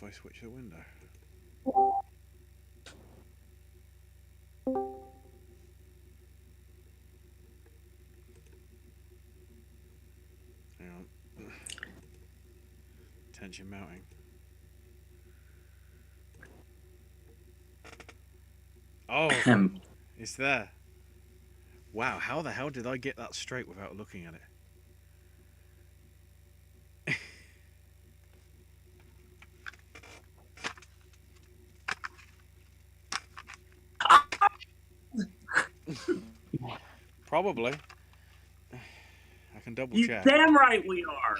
if I switch the window? Hang on. Tension mounting. Oh, it's there. Wow, how the hell did I get that straight without looking at it? Probably. I can double You check. damn right we are.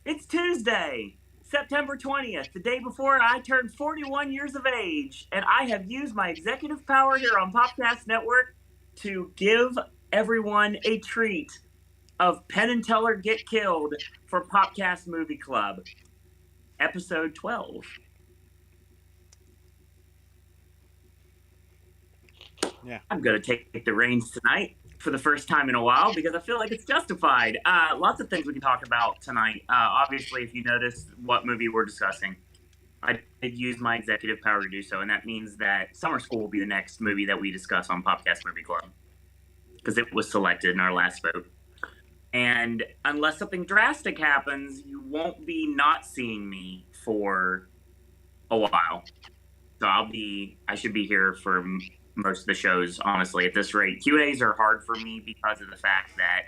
It's Tuesday, September 20th, the day before I turned 41 years of age, and I have used my executive power here on Popcast Network to give everyone a treat of Penn and Teller Get Killed for Popcast Movie Club, episode 12. Yeah. I'm going to take the reins tonight for the first time in a while because I feel like it's justified. Lots of things we can talk about tonight. Obviously, if you notice what movie we're discussing, I did use my executive power to do so, and that means that Summer School will be the next movie that we discuss on Popcast Movie Club because it was selected in our last vote. And unless something drastic happens, you won't be not seeing me for a while. So I should be here for most of the shows, honestly, at this rate. Q&As are hard for me because of the fact that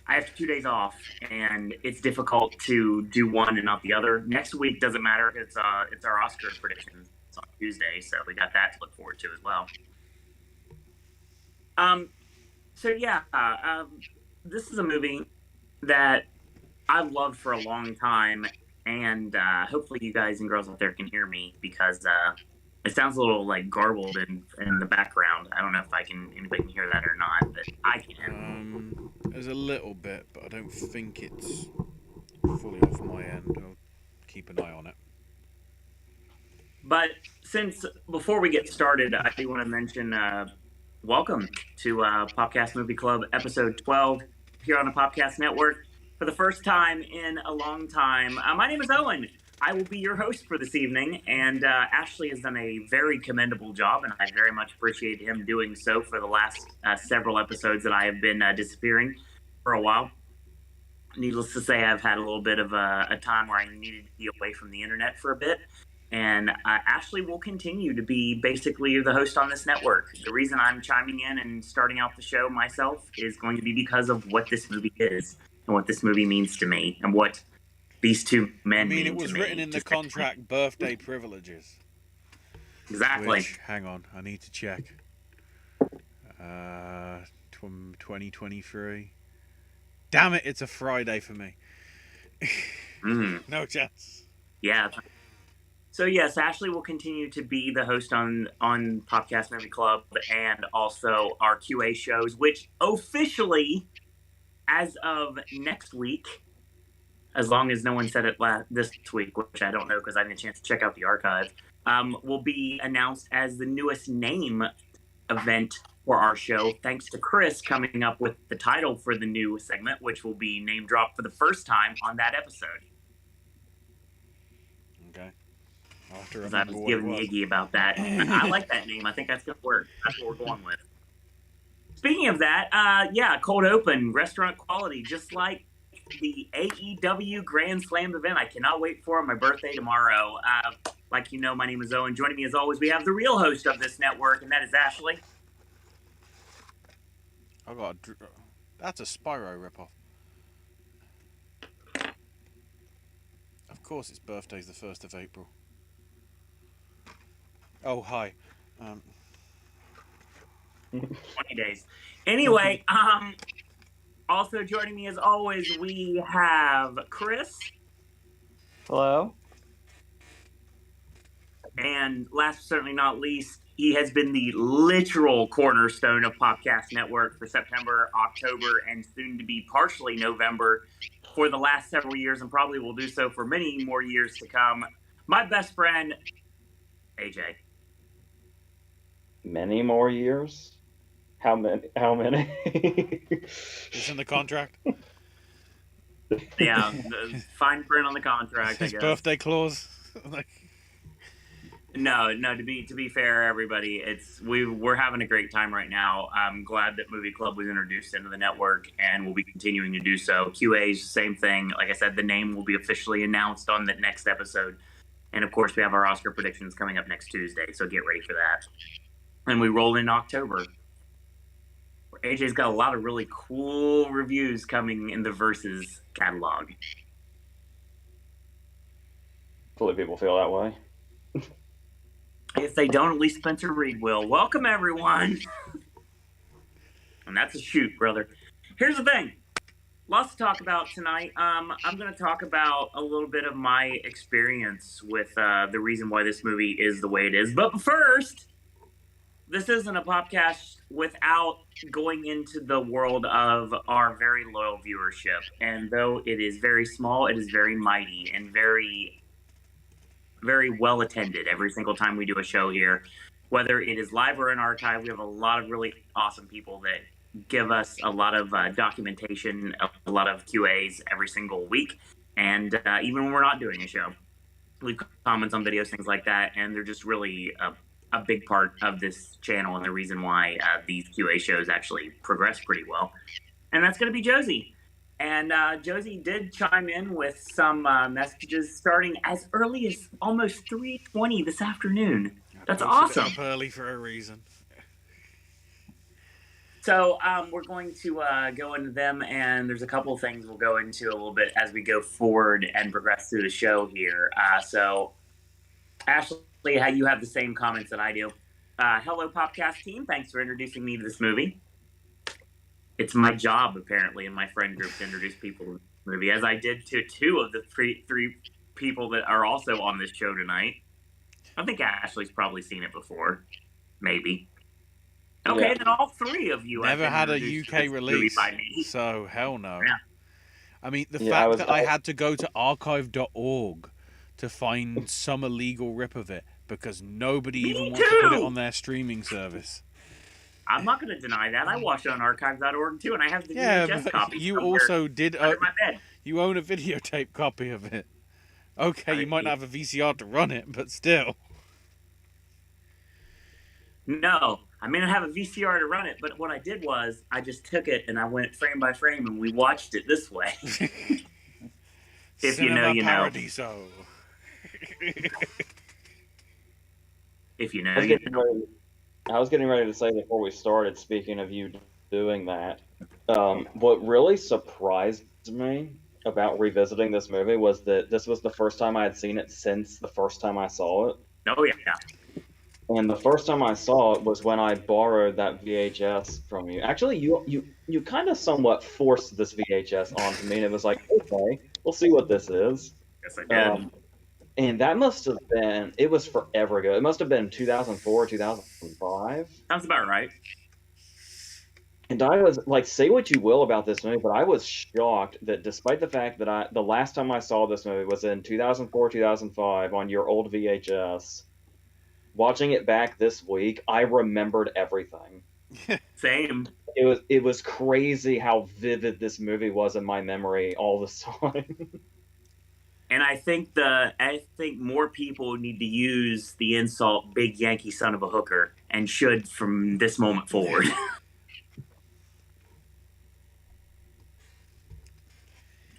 I have 2 days off, and it's difficult to do one and not the other. Next week doesn't matter. It's our Oscar predictions. It's on Tuesday, so we got that to look forward to as well. So yeah, this is a movie that I've loved for a long time, and hopefully you guys and girls out there can hear me because it sounds a little like garbled in the background. I don't know if anybody can hear that or not, but I can. There's a little bit, but I don't think it's fully off my end. I'll keep an eye on it. But since before we get started, I do want to mention welcome to Popcast Movie Club, episode 12, here on the Popcast Network. For the first time in a long time, my name is Owen. I will be your host for this evening, and Ashley has done a very commendable job, and I very much appreciate him doing so for the last several episodes that I have been disappearing for a while. Needless to say, I've had a little bit of a time where I needed to be away from the internet for a bit. And Ashley will continue to be basically the host on this network. The reason I'm chiming in and starting out the show myself is going to be because of what this movie is and what this movie means to me and what these two men mean to me. It was written in the contract, birthday privileges. Exactly. Which, hang on, I need to check. 2023. Damn it, it's a Friday for me. No chance. Yeah. So yes, Ashley will continue to be the host on Popcast Movie Club and also our QA shows, which officially, as of next week, as long as no one said it this week, which I don't know because I didn't have a chance to check out the archive, will be announced as the newest name event for our show, thanks to Chris coming up with the title for the new segment, which will be name dropped for the first time on that episode. Okay. Because I was giving Iggy about that. I like that name. I think that's going to work. That's what we're going with. Speaking of that, cold open, restaurant quality, just like the AEW Grand Slam event. I cannot wait for my birthday tomorrow. Like you know, my name is Owen. Joining me as always, we have the real host of this network, and that is Ashley. That's a Spyro ripoff. Of course, its birthday's the 1st of April. Oh, hi. 20 days. Anyway, also joining me as always, we have Chris. Hello. And last but certainly not least, he has been the literal cornerstone of Popcast Network for September, October, and soon to be partially November for the last several years, and probably will do so for many more years to come. My best friend, AJ. Many more years? How many? It's in the contract. Yeah, the fine print on the contract, I His guess. birthday clause. Like, No. To be fair, everybody, we're having a great time right now. I'm glad that Movie Club was introduced into the network, and we'll be continuing to do so. QA's same thing. Like I said, the name will be officially announced on the next episode, and of course, we have our Oscar predictions coming up next Tuesday. So get ready for that. And we roll in October. AJ's got a lot of really cool reviews coming in the Versus catalog. Hopefully people feel that way. If they don't, at least Spencer Reed will. Welcome, everyone. And that's a shoot, brother. Here's the thing. Lots to talk about tonight. I'm going to talk about a little bit of my experience with the reason why this movie is the way it is. But first, this isn't a podcast without going into the world of our very loyal viewership. And though it is very small, it is very mighty and very, very well attended every single time we do a show here. Whether it is live or in archive, we have a lot of really awesome people that give us a lot of documentation, a lot of QAs every single week. And even when we're not doing a show, leave comments on videos, things like that. And they're just really a big part of this channel and the reason why these QA shows actually progress pretty well. And that's going to be Josie. And Josie did chime in with some messages starting as early as almost 3:20 this afternoon. That's awesome. Up early for a reason. So we're going to go into them, and there's a couple of things we'll go into a little bit as we go forward and progress through the show here. So, Ashley, how you have the same comments that I do. Hello, Popcast team. Thanks for introducing me to this movie. It's my job, apparently, in my friend group to introduce people to this movie, as I did to two of the three people that are also on this show tonight. I think Ashley's probably seen it before. Maybe. Okay, yeah. Then all three of you never had a UK release, so hell no. Yeah. I mean, the fact that I had to go to archive.org to find some illegal rip of it because nobody even wants to put it on their streaming service. I'm not going to deny that. I watched it on archive.org too, and I have the VHS copy. You also did. Under my bed. You own a videotape copy of it. Okay, you might not have a VCR to run it, but still. No, I may not have a VCR to run it, but what I did was I just took it and I went frame by frame and we watched it this way. If you know, you know. Paradiso. If you know, you know. I was getting ready to say before we started, speaking of you doing that, what really surprised me about revisiting this movie was that this was the first time I had seen it since the first time I saw it. Oh, yeah. And the first time I saw it was when I borrowed that VHS from you. Actually, you kind of somewhat forced this VHS onto me, and it was like, okay, we'll see what this is. Yes, I did. And that must have been, it was forever ago. It must have been 2004, 2005. Sounds about right. And I was, like, say what you will about this movie, but I was shocked that despite the fact that the last time I saw this movie was in 2004, 2005 on your old VHS, watching it back this week, I remembered everything. Same. It was crazy how vivid this movie was in my memory all the time. And I think more people need to use the insult "big Yankee son of a hooker" and should from this moment forward.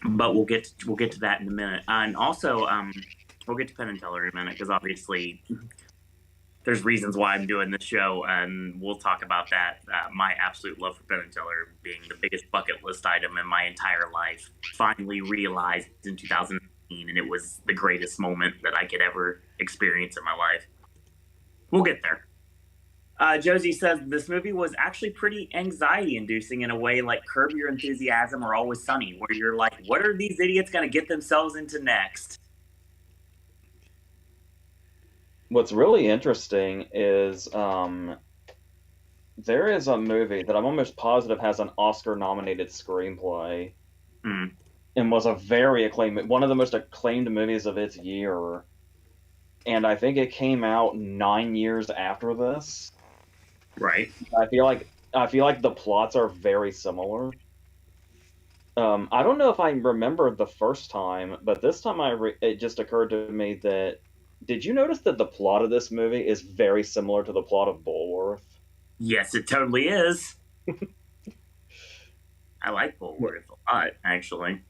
But we'll get to that in a minute, and also we'll get to Penn and Teller in a minute because obviously there's reasons why I'm doing this show, and we'll talk about that. My absolute love for Penn and Teller being the biggest bucket list item in my entire life, finally realized in 2019, and it was the greatest moment that I could ever experience in my life. We'll get there. Josie says this movie was actually pretty anxiety-inducing in a way like Curb Your Enthusiasm or Always Sunny, where you're like, what are these idiots going to get themselves into next? What's really interesting is there is a movie that I'm almost positive has an Oscar-nominated screenplay and was a very acclaimed, one of the most acclaimed movies of its year. And I think it came out 9 years after this. Right. I feel like the plots are very similar. I don't know if I remember the first time, but this time it just occurred to me that did you notice that the plot of this movie is very similar to the plot of Bulworth? Yes, it totally is. I like Bulworth a lot, actually.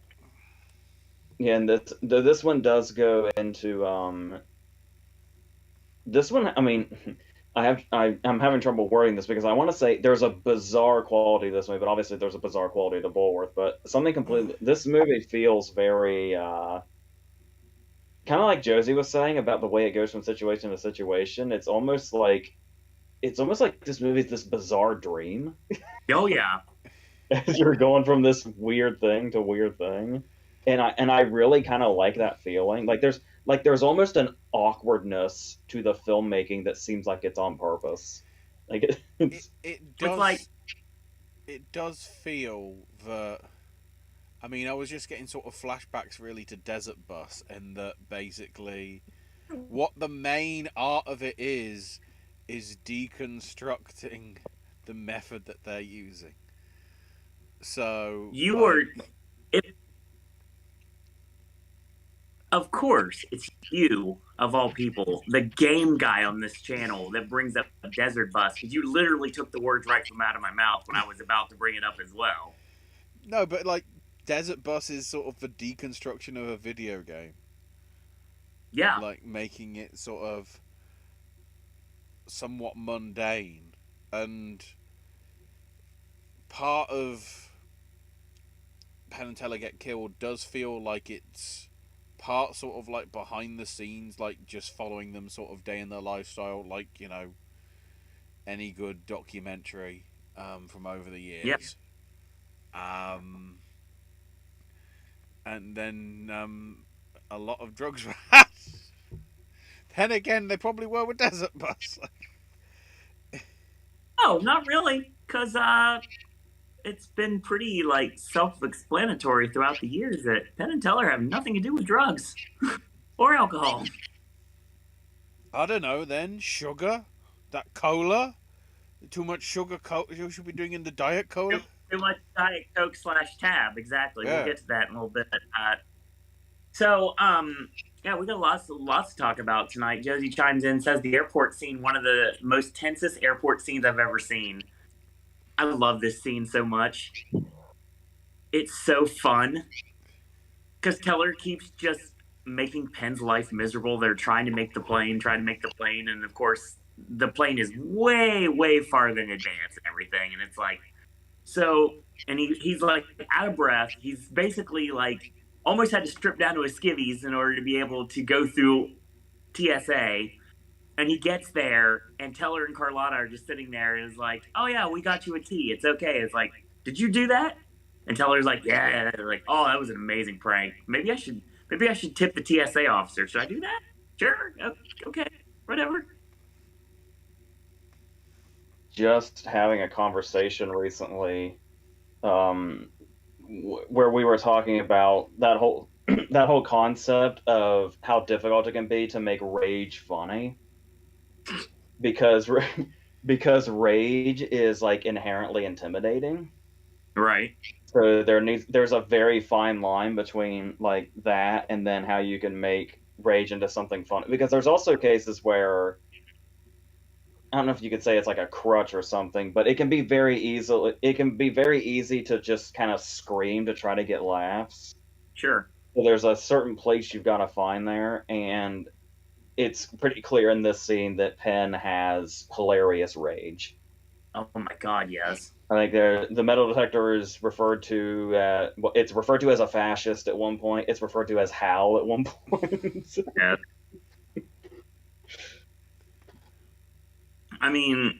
Yeah, and this one does go into this one. I mean, I'm having trouble wording this because I want to say there's a bizarre quality to this movie, but obviously there's a bizarre quality to Bulworth. But something completely, this movie feels very kind of like Josie was saying about the way it goes from situation to situation. It's almost like this movie is this bizarre dream Oh yeah. as you're going from this weird thing to weird thing. And I really kind of like that feeling. There's almost an awkwardness to the filmmaking that seems like it's on purpose. Like It It's like does it does feel that. I mean, I was just getting sort of flashbacks really to Desert Bus, and that basically what the main art of it is deconstructing the method that they're using. So, you were like, it, of course, it's you of all people, the game guy on this channel that brings up a desert bus because you literally took the words right from out of my mouth when I was about to bring it up as well. no, but like, Desert Bus is sort of the deconstruction of a video game, Yeah, like making it sort of somewhat mundane, and part of Penn and Teller Get Killed does feel like it's part sort of like behind the scenes, like just following them sort of day in their lifestyle, like, any good documentary from over the yeah. years. Um, and then a lot of drugs were had. Then again, they probably were with Desert Bus. Oh, not really, because it's been pretty like self-explanatory throughout the years that Penn and Teller have nothing to do with drugs or alcohol. I don't know. Then sugar, that cola, too much sugar. You should be doing in the diet Too, cola. too much Diet Coke / tab. Exactly. We'll Yeah. get to that in a little bit. So, yeah, we got lots to talk about tonight. Josie chimes in, says the airport scene, one of the most tensest airport scenes I've ever seen. I love this scene so much. It's so fun because Teller keeps just making Penn's life miserable. They're trying to make the plane, and of course, the plane is way, way farther in advance and everything. And it's like, so, and he's like out of breath. He's basically like almost had to strip down to his skivvies in order to be able to go through TSA. And he gets there, and Teller and Carlotta are just sitting there, and is like, "Oh yeah, we got you a tea. It's okay." It's like, "Did you do that?" And Teller's like, "Yeah." Yeah. They're like, "Oh, that was an amazing prank. Maybe I should tip the TSA officer. Should I do that? Sure. Okay. Whatever." just having a conversation recently where we were talking about that whole that whole concept of how difficult it can be to make rage funny because because rage is like inherently intimidating. Right. So there's a very fine line between like that and then how you can make rage into something fun, because there's also cases where I don't know if you could say it's like a crutch or something, but it can be very easy to just kind of scream to try to get laughs. Sure. So there's a certain place you've got to find there, and it's pretty clear in this scene that Penn has hilarious rage. Oh my God. Yes. I think the metal detector is referred to. It's referred to as a fascist at one point. It's referred to as Hal at one point. Yeah. I mean,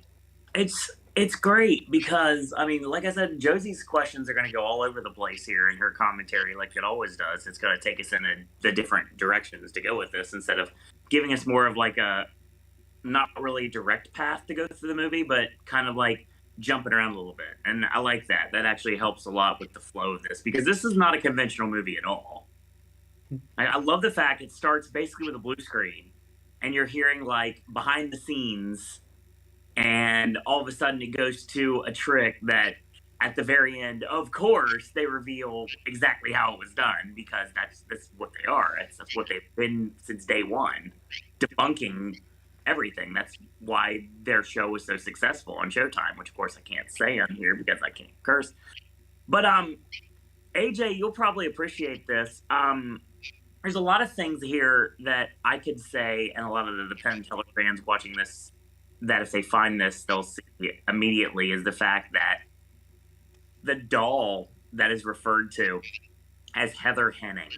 it's great because I mean, like I said, Josie's questions are going to go all over the place here in her commentary, like it always does. It's going to take us in the different directions to go with this instead of giving us more of like a not really direct path to go through the movie, but kind of like jumping around a little bit. And I like that. That actually helps a lot with the flow of this because this is not a conventional movie at all. I love the fact it starts basically with a blue screen and you're hearing like behind the scenes, and all of a sudden it goes to a trick that at the very end, of course, they reveal exactly how it was done because that's what they are. That's what they've been since day one, debunking everything. That's why their show was so successful on Showtime, which of course I can't say on here because I can't curse. But AJ, you'll probably appreciate this. There's a lot of things here that I could say, and a lot of the Penn and Teller fans watching this, that if they find this, they'll see it immediately, is the fact that the doll that is referred to as Heather Henning.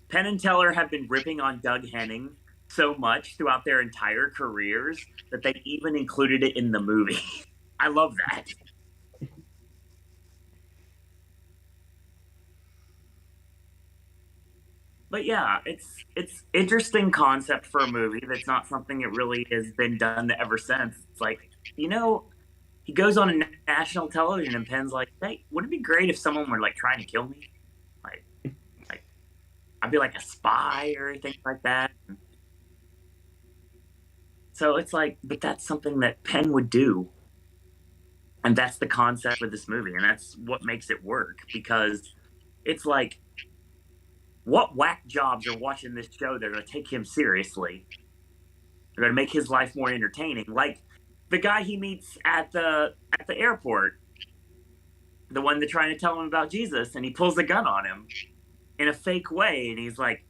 Penn and Teller have been ripping on Doug Henning so much throughout their entire careers that they even included it in the movie. I love that. But yeah, it's interesting concept for a movie that's not something that really has been done ever since. It's like, he goes on national television and Penn's like, hey, wouldn't it be great if someone were like trying to kill me? Like, like I'd be like a spy or anything like that. So it's like, but that's something that Penn would do. And that's the concept of this movie. And that's what makes it work because it's like, what whack jobs are watching this show that are going to take him seriously? They're going to make his life more entertaining. Like the guy he meets at the airport, the one that's trying to tell him about Jesus, and he pulls a gun on him in a fake way, and he's like,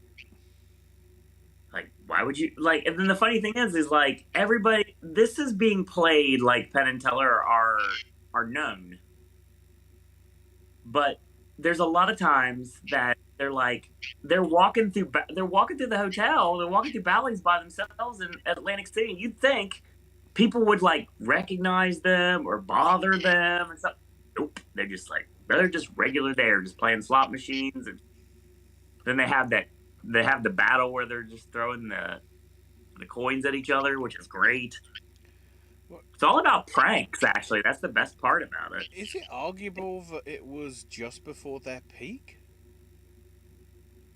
why would you like? And then the funny thing is like everybody, this is being played like Penn and Teller are known, but there's a lot of times that they're walking through the hotel, they're walking through Bally's by themselves in Atlantic City. You'd think people would like recognize them or bother them and stuff. Nope, they're just regular there, just playing slot machines, and then they have the battle where they're just throwing the coins at each other, which is great. It's all about pranks, actually. That's the best part about it. Is it arguable that it was just before their peak?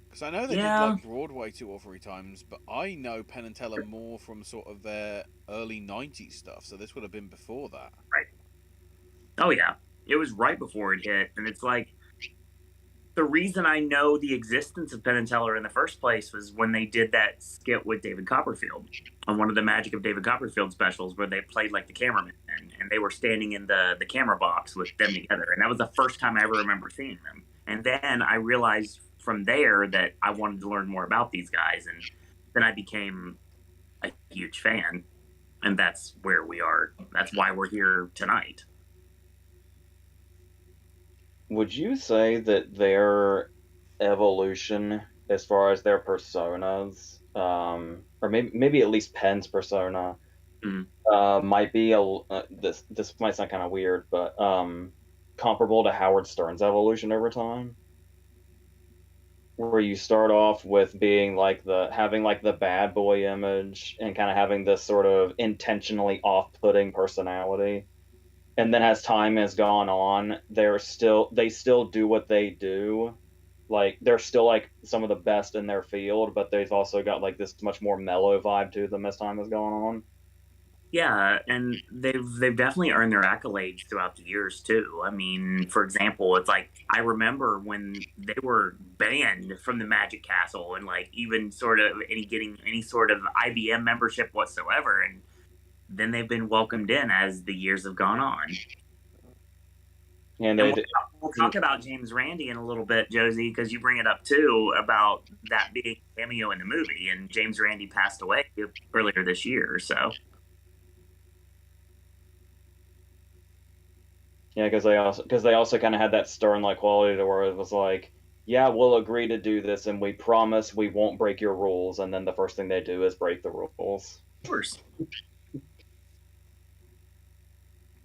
Because I know they did like Broadway 2 or 3 times, but I know Penn and Teller more from sort of their early 90s stuff, so this would have been before that. Right. Oh, yeah. It was right before it hit, and it's like, the reason I know the existence of Penn and Teller in the first place was when they did that skit with David Copperfield on one of the Magic of David Copperfield specials where they played like the cameraman and they were standing in the camera box with them together. And that was the first time I ever remember seeing them. And then I realized from there that I wanted to learn more about these guys. And then I became a huge fan. And that's where we are. That's why we're here tonight. Would you say that their evolution, as far as their personas, or maybe at least Penn's persona, might be this might sound kind of weird, but comparable to Howard Stern's evolution over time, where you start off with being having the bad boy image and kind of having this sort of intentionally off-putting personality. And then as time has gone on, they still do what they do. Like they're still like some of the best in their field, but they've also got like this much more mellow vibe to them as time has gone on. Yeah, and they've definitely earned their accolades throughout the years too. I mean, for example, it's like I remember when they were banned from the Magic Castle and like even sort of getting any sort of IBM membership whatsoever, and then they've been welcomed in as the years have gone on. And we'll talk about James Randi in a little bit, Josie, because you bring it up too about that being a cameo in the movie, and James Randi passed away earlier this year, so. Yeah, because they also kind of had that stern like quality to where it was like, yeah, we'll agree to do this, and we promise we won't break your rules, and then the first thing they do is break the rules. Of course.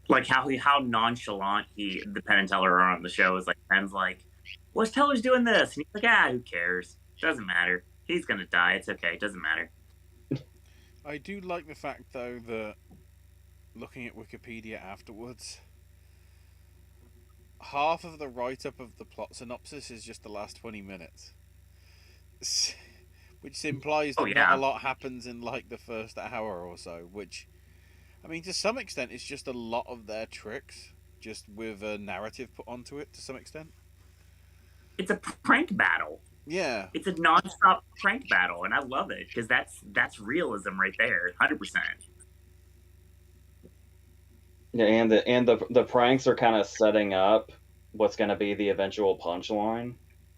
Like how nonchalant the Penn and Teller are on the show is like Penn's like, what's Teller's doing this? And he's like, who cares? Doesn't matter. He's gonna die. It's okay. It doesn't matter. I do like the fact though that looking at Wikipedia afterwards, half of the write-up of the plot synopsis is just the last 20 minutes. Which implies that not a lot happens in like the first hour or so, which I mean, to some extent, it's just a lot of their tricks. just with a narrative put onto it to some extent. It's a prank battle. Yeah, It's a nonstop prank battle, and I love it because that's realism right there, 100%. Yeah, and the pranks are kind of setting up what's going to be the eventual punchline.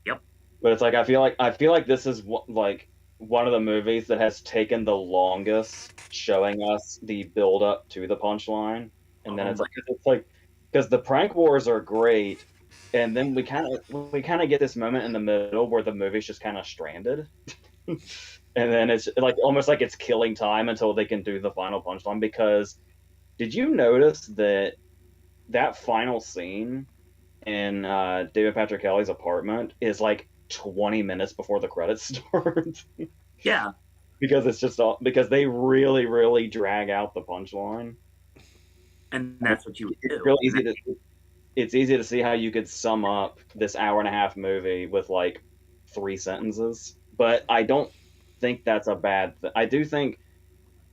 Yep. But it's like I feel like this is like one of the movies that has taken the longest showing us the build up to the punchline, and then Oh my it's like because the prank wars are great, and then we kind of get this moment in the middle where the movie's just kind of stranded, and then it's like almost like it's killing time until they can do the final punchline. Because did you notice that final scene in David Patrick Kelly's apartment is like 20 minutes before the credits start? yeah, Because it's just all because they really, really drag out the punchline. and that's what you would It's do. real easy to it's easy to see how you could sum up this hour and a half movie with like 3 sentences. But I don't think that's a bad thing. I do think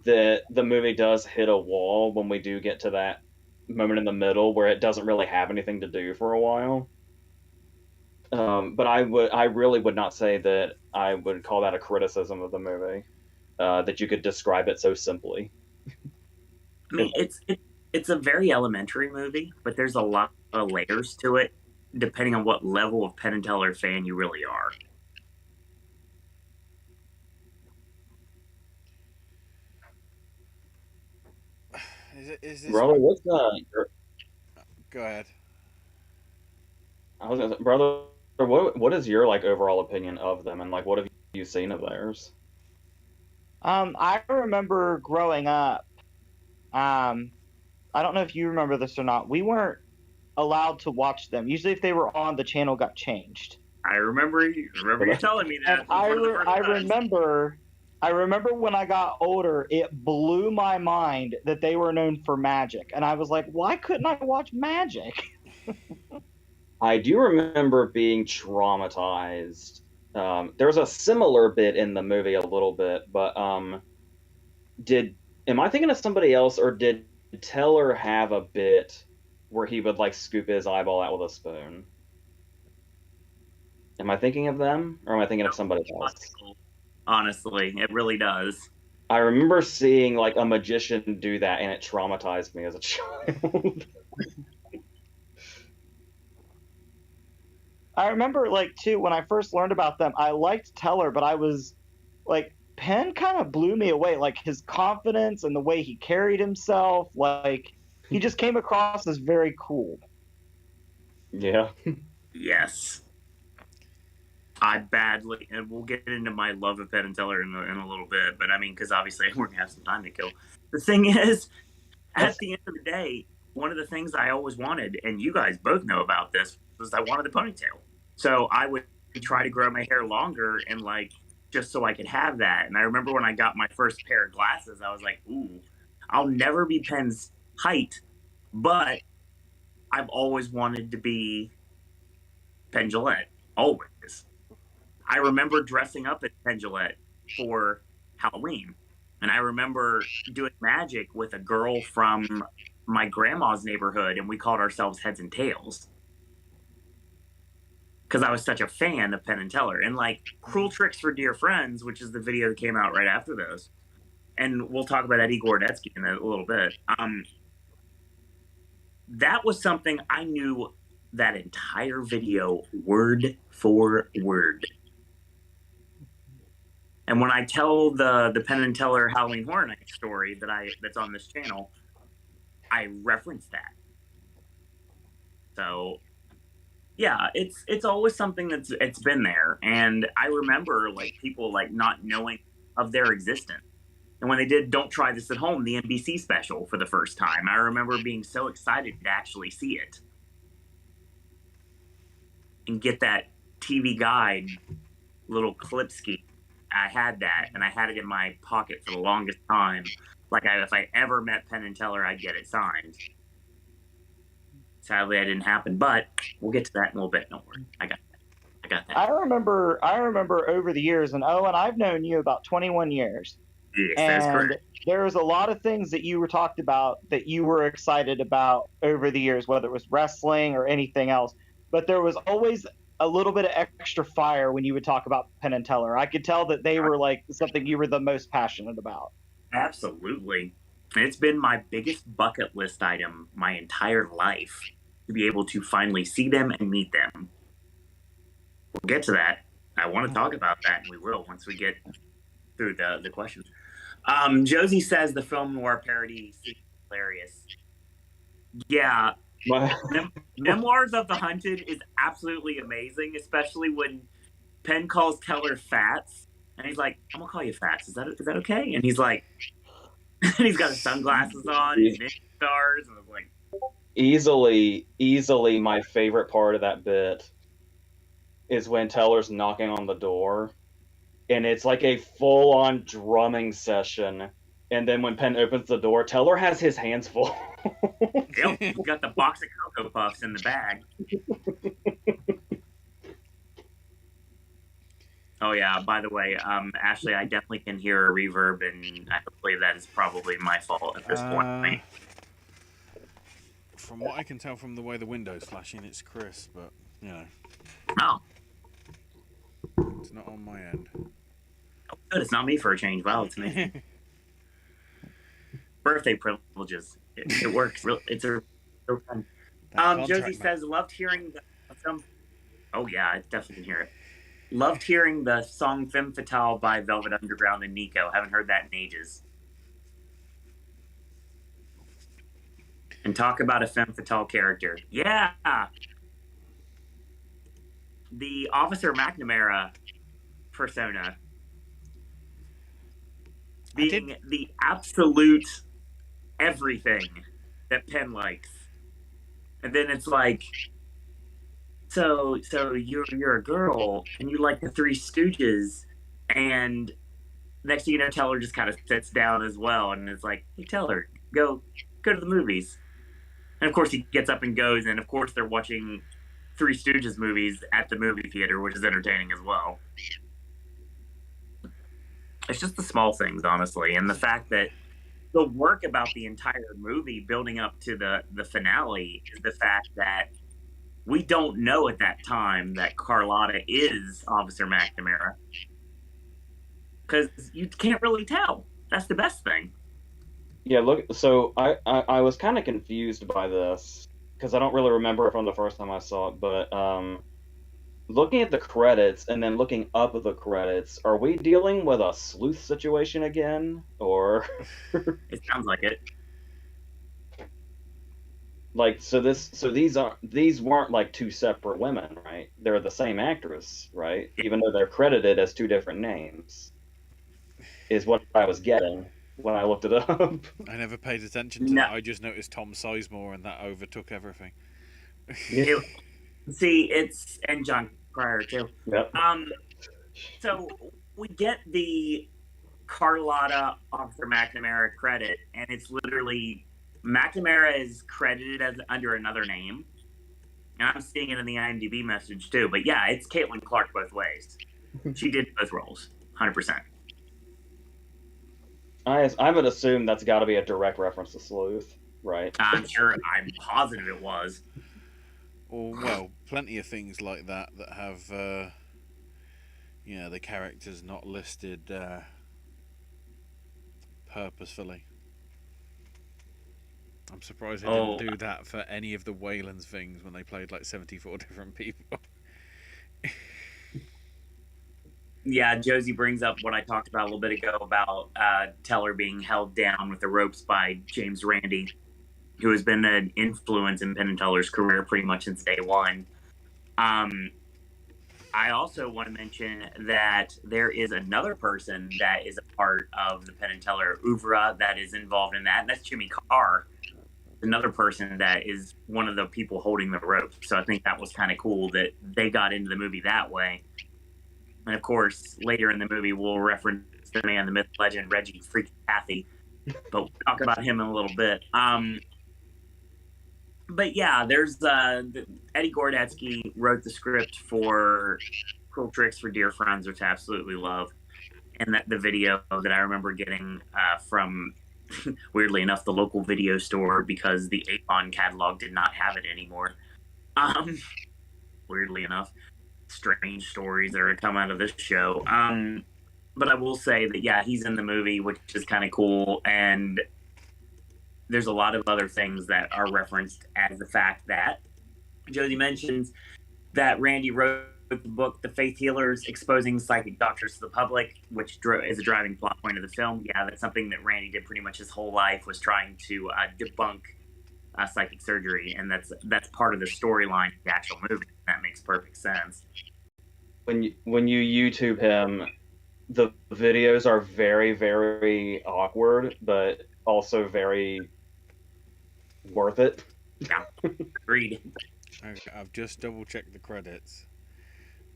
that the movie does hit a wall when we do get to that moment in the middle where it doesn't really have anything to do for a while. But I really would not say that I would call that a criticism of the movie. That you could describe it so simply. I mean, it's a very elementary movie, but there's a lot of layers to it, depending on what level of Penn and Teller fan you really are. is this? Brother, what's Go ahead. I was gonna say, brother, what is your like overall opinion of them, and like what have you seen of theirs? I remember growing up. Um, I don't know if you remember this or not. We weren't allowed to watch them. Usually, if they were on, the channel got changed. I remember you telling me that. And It was one of the first I times. remember when I got older, it blew my mind that they were known for magic, and I was like, why couldn't I watch magic? I do remember being traumatized. There's a similar bit in the movie a little bit, but did am I thinking of somebody else, or did Teller have a bit where he would like scoop his eyeball out with a spoon? Am I thinking of them, or am I thinking of somebody else? Honestly, it really does. I remember seeing like a magician do that, and it traumatized me as a child. I remember, like, too, when I first learned about them, I liked Teller, but I was like, Penn kind of blew me away. Like, his confidence and the way he carried himself, like, he just came across as very cool. Yeah. Yes. I badly, and we'll get into my love of Penn and Teller in a little bit, but I mean, because obviously we're going to have some time to kill. The thing is, at the end of the day, one of the things I always wanted, and you guys both know about this, was I wanted the ponytail. So I would try to grow my hair longer and like just so I could have that. And I remember when I got my first pair of glasses, I was like, ooh, I'll never be Penn's height, but I've always wanted to be Penn Jillette. Always. I remember dressing up as Penn Jillette for Halloween. And I remember doing magic with a girl from my grandma's neighborhood, and we called ourselves Heads and Tails. Because I was such a fan of Penn and Teller. And like Cruel Tricks for Dear Friends, which is the video that came out right after those. And we'll talk about Eddie Gordetsky in a little bit. That was something I knew that entire video word for word. And when I tell the Penn and Teller Halloween Horror Night story that's on this channel, I reference that. So yeah, it's always something it's been there. And I remember like people like not knowing of their existence. And when they did Don't Try This at Home, the NBC special for the first time, I remember being so excited to actually see it. And get that TV Guide little clipski. I had that, and I had it in my pocket for the longest time. Like, if I ever met Penn and Teller, I'd get it signed. Sadly, that didn't happen, but we'll get to that in a little bit. Don't worry, I got that. I remember over the years, and Owen, I've known you about 21 years. Yes, that's And correct. there was a lot of things that you were talked about that you were excited about over the years, whether it was wrestling or anything else. But there was always a little bit of extra fire when you would talk about Penn and Teller. I could tell that they were like something you were the most passionate about. Absolutely. It's been my biggest bucket list item my entire life to be able to finally see them and meet them. We'll get to that. I want to talk about that, and we will once we get through the questions. Josie says the film noir parody seems hilarious. Yeah, Memoirs of the Hunted is absolutely amazing, especially when Penn calls Teller Fats, and he's like, "I'm gonna call you Fats. Is that okay?" And he's like, and he's got his sunglasses on, his ninja stars, and I'm like, easily my favorite part of that bit is when Teller's knocking on the door, and it's like a full-on drumming session. And then when Penn opens the door, Teller has his hands full. yep, he's got the box of Cocoa Puffs in the bag. Oh yeah. By the way, Ashley, I definitely can hear a reverb, and I believe that is probably my fault at this point. From what I can tell from the way the window's flashing, it's Chris, but you know, Oh, it's not on my end. oh, good. It's not me for a change. Wow, it's amazing. Birthday privileges. It works. It's a real fun. Josie says, loved hearing some. Oh yeah, I definitely can hear it. Loved hearing the song Femme Fatale by Velvet Underground and Nico. Haven't heard that in ages. And talk about a Femme Fatale character. Yeah. The Officer McNamara persona being the absolute everything that Penn likes. And then it's like, so you're a girl and you like the Three Stooges, and next thing you know, Teller just kind of sits down as well, and it's like, hey Teller, go to the movies. And of course he gets up and goes, and of course they're watching Three Stooges movies at the movie theater, which is entertaining as well. It's just the small things, honestly, and the fact that the work about the entire movie building up to the finale is the fact that we don't know at that time that Carlotta is Officer McNamara, because you can't really tell. That's the best thing. Yeah, look. So I was kind of confused by this because I don't really remember it from the first time I saw it. But looking at the credits and then looking up at the credits, are we dealing with a sleuth situation again, or? It sounds like it. Like, so these weren't like two separate women, right? They're the same actress, right? Even though they're credited as two different names, is what I was getting when I looked it up. I never paid attention to that. I just noticed Tom Sizemore, and that overtook everything. It's and John Cryer too. Yep. So we get the Carlotta Officer McNamara credit, and it's literally McNamara is credited as under another name. And I'm seeing it in the IMDb message too. But yeah, it's Caitlin Clark both ways. She did both roles, 100%. I would assume that's got to be a direct reference to Sleuth, right? I'm positive it was. Or, well, plenty of things like that have, the characters not listed purposefully. I'm surprised they didn't do that for any of the Wayland's things when they played like 74 different people. Yeah, Josie brings up what I talked about a little bit ago about Teller being held down with the ropes by James Randi, who has been an influence in Penn and Teller's career pretty much since day one. I also want to mention that there is another person that is a part of the Penn and Teller oeuvre that is involved in that, and that's Jimmy Carr, another person that is one of the people holding the ropes. So I think that was kind of cool that they got into the movie that way. And of course, later in the movie, we'll reference the man, the myth, legend, Reggie Freaky Cathy. But we'll talk about him in a little bit. But yeah, there's Eddie Gordetsky wrote the script for Cruel Tricks for Dear Friends, which I absolutely love. and that the video that I remember getting from, weirdly enough, the local video store, because the Avon catalog did not have it anymore. Weirdly enough, strange stories that are come out of this show. But I will say that, yeah, he's in the movie, which is kind of cool. And there's a lot of other things that are referenced as the fact that Josie mentions that Randy wrote the book, The Faith Healers, Exposing Psychic Doctors to the Public, which is a driving plot point of the film. Yeah, that's something that Randy did pretty much his whole life, was trying to debunk psychic surgery. And that's part of the storyline of the actual movie. That makes perfect sense. When you YouTube him, the videos are very, very awkward, but also very worth it. Yeah, agreed. Okay, I've just double checked the credits.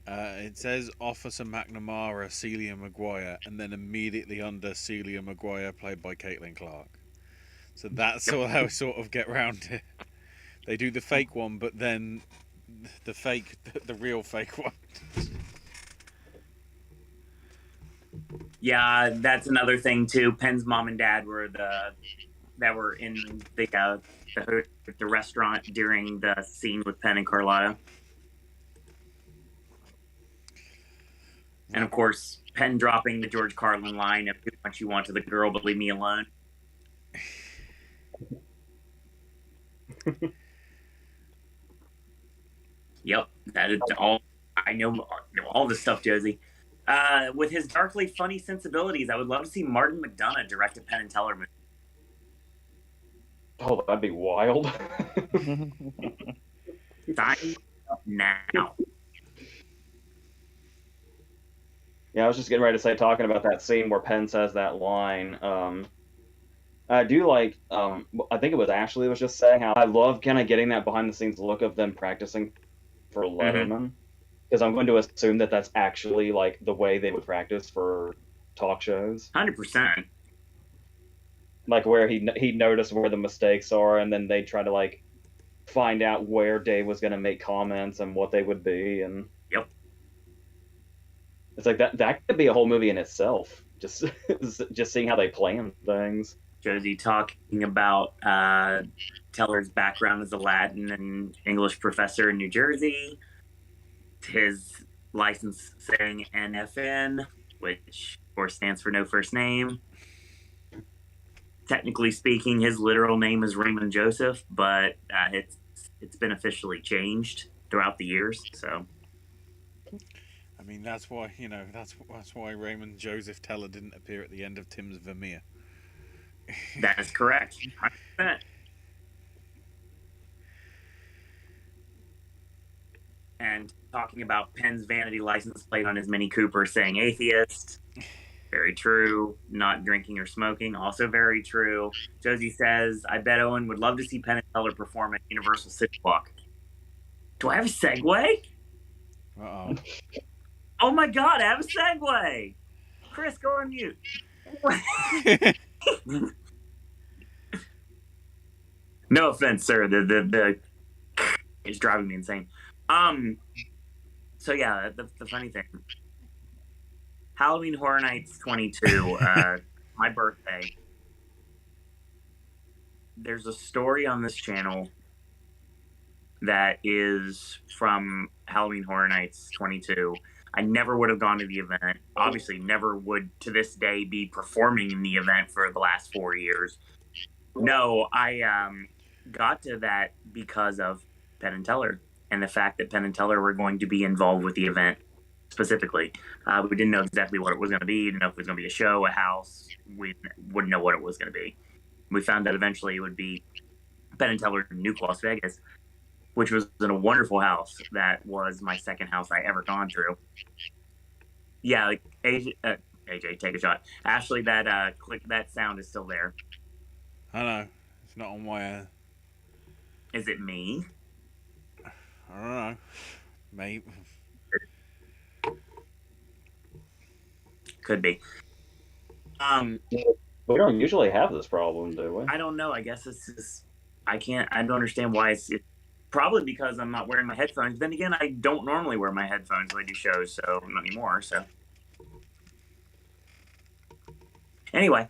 It says Officer McNamara, Celia Maguire, and then immediately under Celia Maguire, played by Caitlin Clark. So that's how I sort of get around it. They do the fake one, but then the real fake one. Yeah, that's another thing too. Penn's mom and dad were in the restaurant during the scene with Penn and Carlotta. And of course, Penn dropping the George Carlin line of "Do what you want to the girl, but leave me alone." Yep, that is all. I know all this stuff, Josie. With his darkly funny sensibilities, I would love to see Martin McDonagh direct a Penn and Teller movie. Oh, that'd be wild. Sign up now. Yeah, I was just getting ready to say, talking about that scene where Penn says that line. I do like, I think it was Ashley was just saying how I love kind of getting that behind the scenes look of them practicing for Letterman. Because I'm going to assume that that's actually like the way they would practice for talk shows. 100%. Like where he noticed where the mistakes are, and then they try to like find out where Dave was going to make comments and what they would be, and yep, it's like that could be a whole movie in itself. Just seeing how they plan things. Josie talking about Teller's background as a Latin and English professor in New Jersey. His license saying NFN, which of course stands for no first name. Technically speaking, his literal name is Raymond Joseph, but it's been officially changed throughout the years. So, I mean, that's why that's why Raymond Joseph Teller didn't appear at the end of Tim's Vermeer. That is correct. 100%. And talking about Penn's vanity license plate on his Mini Cooper saying atheist. Very true. Not drinking or smoking. Also very true. Josie says, I bet Owen would love to see Penn and Teller perform at Universal City Walk. Do I have a segue? Uh-oh. Oh my god, I have a segue! Chris, go on mute. No offense, sir. The it's driving me insane. So yeah, the funny thing. Halloween Horror Nights 22, my birthday. There's a story on this channel that is from Halloween Horror Nights 22. I never would have gone to the event. Obviously, never would to this day be performing in the event for the last 4 years. No, I got to that because of Penn and Teller and the fact that Penn and Teller were going to be involved with the event specifically. We didn't know exactly what it was going to be. Didn't know if it was going to be a show, a house. We wouldn't know what it was going to be. We found out eventually it would be Penn and Teller in Nuke, Las Vegas, which was in a wonderful house. That was my second house I ever gone through. Yeah, like AJ, take a shot. Ashley, that that sound is still there. I know. It's not on my Is it me? I don't know. Maybe. Could be. We don't usually have this problem, do we? I don't know. I guess it's just I don't understand why it's probably because I'm not wearing my headphones. Then again, I don't normally wear my headphones when I do shows, so not anymore. So Anyway,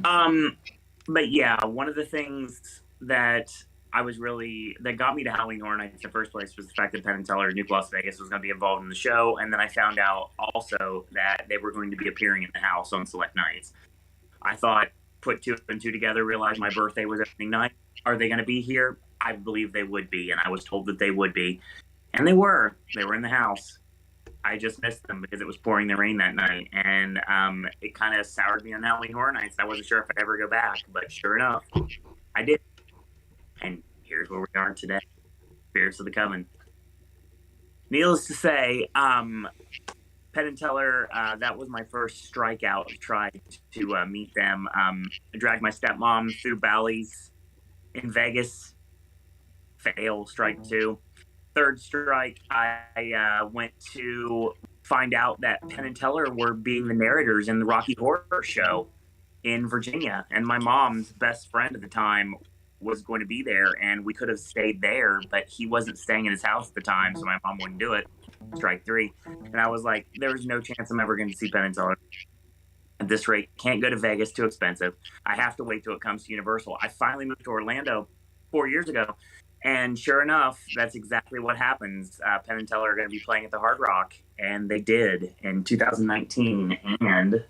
but yeah, one of the things that that got me to Halloween Horror Nights in the first place was the fact that Penn and Teller knew Las Vegas was going to be involved in the show, and then I found out also that they were going to be appearing in the house on select nights. I thought, put two and two together, realized my birthday was opening night. Are they going to be here? I believe they would be, and I was told that they would be, and they were. They were in the house. I just missed them because it was pouring the rain that night, and it kind of soured me on Halloween Horror Nights. I wasn't sure if I'd ever go back, but sure enough, I did. And here's where we are today, Spirits of the Coven. Needless to say, Penn and Teller, that was my first strikeout of trying to meet them. I dragged my stepmom through Bally's in Vegas. Fail, strike two. Third strike, I went to find out that Penn and Teller were being the narrators in the Rocky Horror Show in Virginia. And my mom's best friend at the time was going to be there, and we could have stayed there, but he wasn't staying in his house at the time, so my mom wouldn't do it. Strike three. And I was like, there's no chance I'm ever going to see Penn and Teller at this rate. Can't go to Vegas, too expensive. I have to wait till it comes to Universal. I finally moved to Orlando 4 years ago, and sure enough, that's exactly what happens. Penn and Teller are going to be playing at the Hard Rock, and they did in 2019. And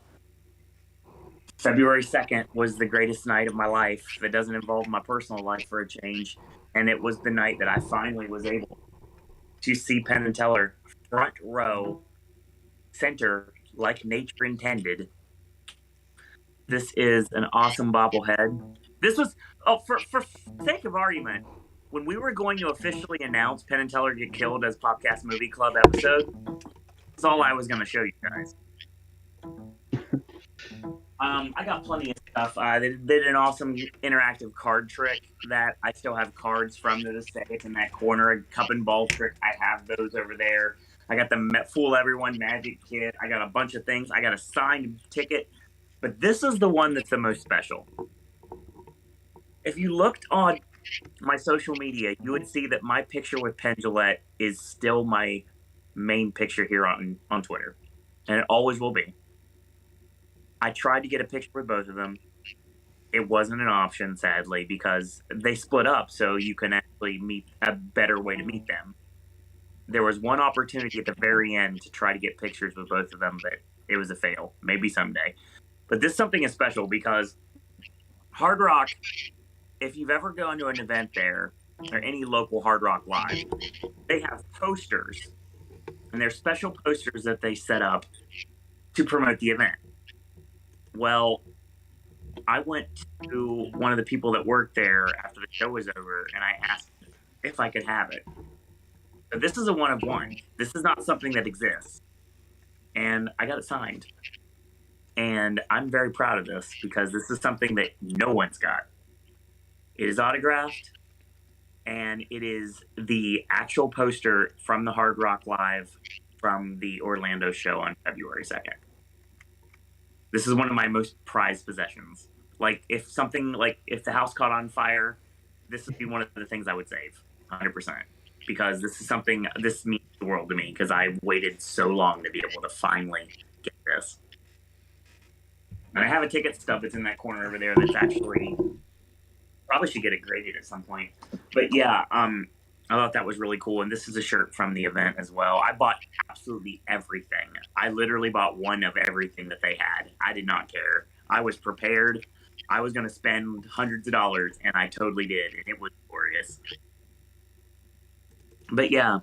February 2nd was the greatest night of my life that doesn't involve my personal life for a change. And it was the night that I finally was able to see Penn and Teller front row, center, like nature intended. This is an awesome bobblehead. This was, for sake of argument, when we were going to officially announce Penn and Teller Get Killed as Popcast Movie Club episode, that's all I was going to show you guys. I got plenty of stuff. They did an awesome interactive card trick that I still have cards from to this day. It's in that corner, a cup and ball trick. I have those over there. I got the Fool Everyone Magic Kit. I got a bunch of things. I got a signed ticket. But this is the one that's the most special. If you looked on my social media, you would see that my picture with Penn Jillette is still my main picture here on Twitter. And it always will be. I tried to get a picture with both of them. It wasn't an option, sadly, because they split up, so you can actually meet a better way to meet them. There was one opportunity at the very end to try to get pictures with both of them, but it was a fail. Maybe someday. But this something is special because Hard Rock, if you've ever gone to an event there, or any local Hard Rock Live, they have posters, and they're special posters that they set up to promote the event. Well, I went to one of the people that worked there after the show was over, and I asked if I could have it. So this is a one of one. This is not something that exists. And I got it signed. And I'm very proud of this because this is something that no one's got. It is autographed, and it is the actual poster from the Hard Rock Live from the Orlando show on February 2nd. This is one of my most prized possessions. Like, if the house caught on fire, this would be one of the things I would save, 100%. Because this means the world to me, because I waited so long to be able to finally get this. And I have a ticket stub that's in that corner over there that's actually, probably should get it graded at some point. But yeah, I thought that was really cool. And this is a shirt from the event as well. I bought absolutely everything. I literally bought one of everything that they had. I did not care. I was prepared. I was going to spend hundreds of dollars, and I totally did. And it was glorious. But yeah,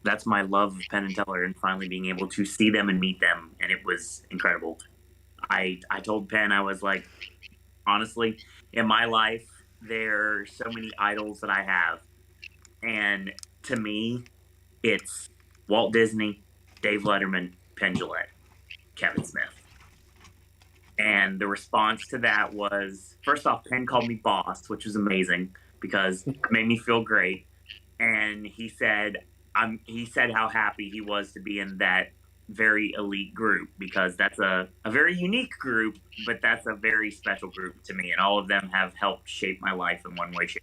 that's my love of Penn and Teller and finally being able to see them and meet them. And it was incredible. I told Penn, I was like, honestly, in my life, there are so many idols that I have. And to me, it's Walt Disney, Dave Letterman, Penn Jillette, Kevin Smith. And the response to that was, first off, Penn called me boss, which was amazing because it made me feel great. And he said how happy he was to be in that very elite group because that's a very unique group, but that's a very special group to me. And all of them have helped shape my life in one way, shape,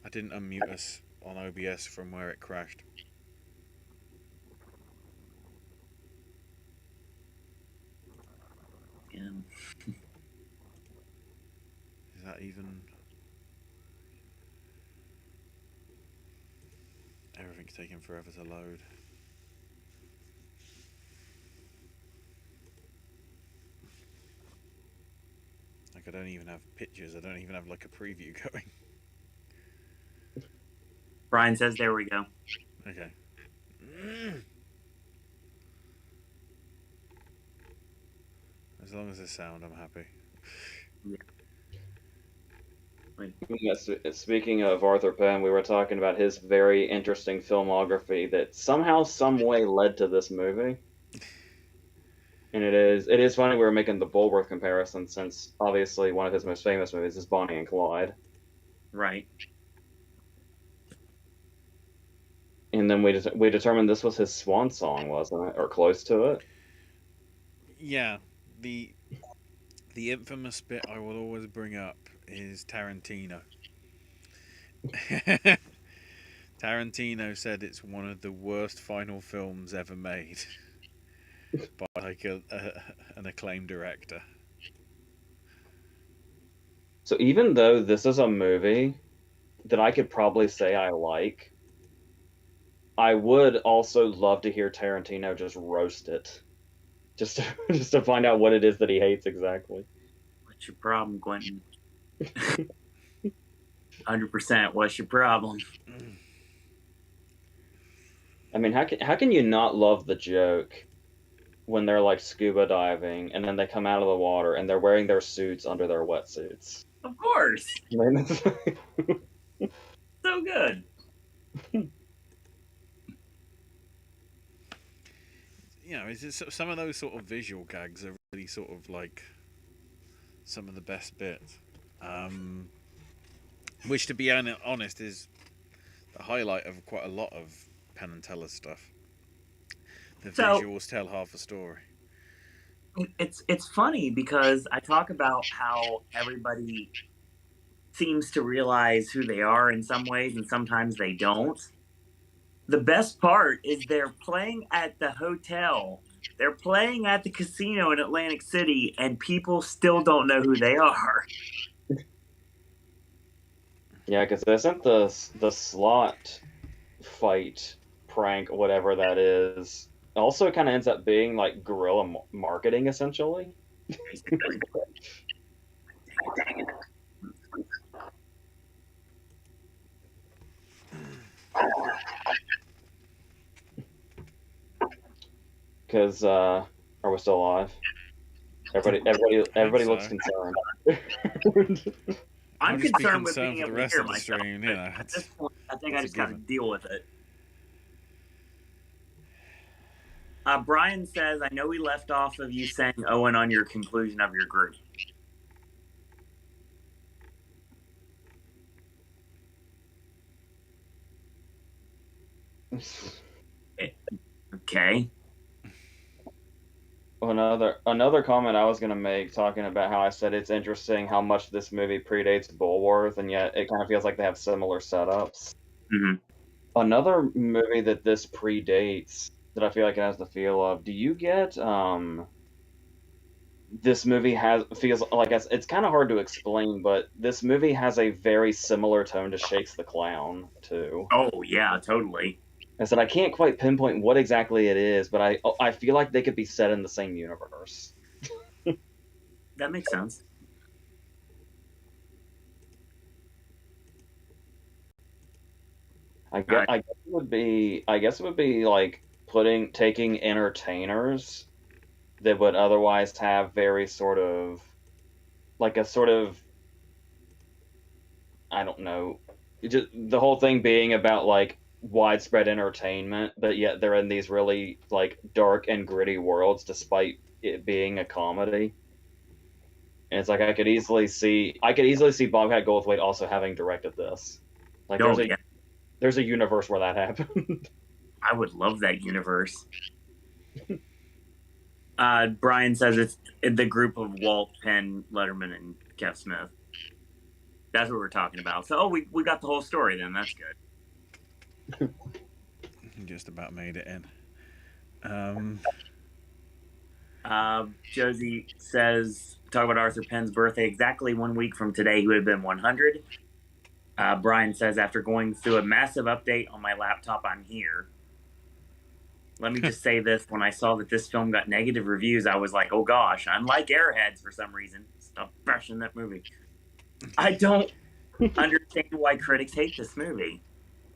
I didn't unmute us on OBS from where it crashed. Yeah. Is that even... Everything's taking forever to load. Like, I don't even have pictures. I don't even have, like, a preview going. Brian says, there we go. Okay. As long as there's sound, I'm happy. Yes, speaking of Arthur Penn, we were talking about his very interesting filmography that somehow, some way led to this movie. And it is funny we were making the Bulworth comparison, since obviously one of his most famous movies is Bonnie and Clyde. Right. And then we determined this was his swan song, wasn't it, or close to it? Yeah, the infamous bit I will always bring up is Tarantino. Tarantino said it's one of the worst final films ever made by like an acclaimed director. So even though this is a movie that I could probably say I like, I would also love to hear Tarantino just roast it, just to, just to find out what it is that he hates exactly. What's your problem, Quentin? 100%. What's your problem? I mean, how can you not love the joke when they're like scuba diving and then they come out of the water and they're wearing their suits under their wetsuits? Of course. I mean, So good. You know, it's just, some of those sort of visual gags are really sort of like some of the best bits. Which, to be honest, is the highlight of quite a lot of Penn and Teller's stuff. The visuals tell half the story. It's funny because I talk about how everybody seems to realize who they are in some ways and sometimes they don't. The best part is they're playing at the hotel. They're playing at the casino in Atlantic City and people still don't know who they are. yeah, because isn't the slot fight prank, whatever that is, also kind of ends up being like guerrilla marketing essentially? Because are we still alive? Everybody looks concerned. I'm concerned with being able to hear myself. Stream, you know, at this point, I think I just got to deal with it. Brian says, I know we left off of you saying, Owen, on your conclusion of your group. Okay. Another comment I was going to make, talking about how I said it's interesting how much this movie predates Bulworth, and yet it kind of feels like they have similar setups. Mm-hmm. Another movie that this predates, that I feel like it has the feel of, do you get this movie feels like it's kind of hard to explain, but this movie has a very similar tone to Shakes the Clown too. Oh yeah, totally. I said I can't quite pinpoint what exactly it is, but I feel like they could be set in the same universe. That makes sense. I guess it would be like taking entertainers that would otherwise have very sort of like a sort of, I don't know, just the whole thing being about like widespread entertainment, but yet they're in these really like dark and gritty worlds despite it being a comedy. And it's like I could easily see Bobcat Goldthwait also having directed this. Like there's a universe where that happened. I would love that universe. Brian says it's the group of Walt, Penn, Letterman, and Kev Smith. That's what we're talking about. So, we got the whole story then. That's good. Just about made it in. Josie says, talk about Arthur Penn's birthday. Exactly 1 week from today, he would have been 100. Brian says, after going through a massive update on my laptop, I'm here. Let me just say this. When I saw that this film got negative reviews, I was like, oh gosh, unlike Airheads for some reason. Stop bashing that movie. I don't understand why critics hate this movie.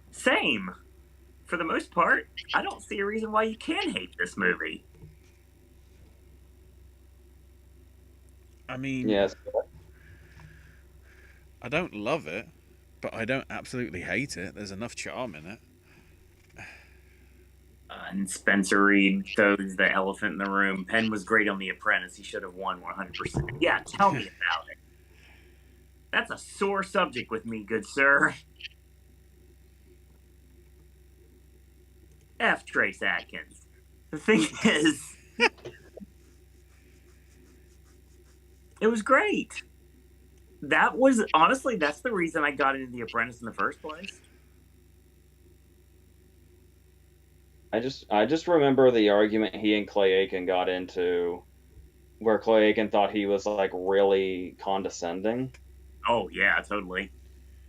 Same. For the most part, I don't see a reason why you can hate this movie. I mean, Yes. I don't love it, but I don't absolutely hate it. There's enough charm in it. And Spencer Reed throws the elephant in the room. Penn was great on The Apprentice. He should have won 100%. Yeah, tell me about it. That's a sore subject with me, good sir. F. Trace Atkins. The thing is, it was great. That was, honestly, that's the reason I got into The Apprentice in the first place. I just remember the argument he and Clay Aiken got into, where Clay Aiken thought he was like really condescending. Oh yeah, totally.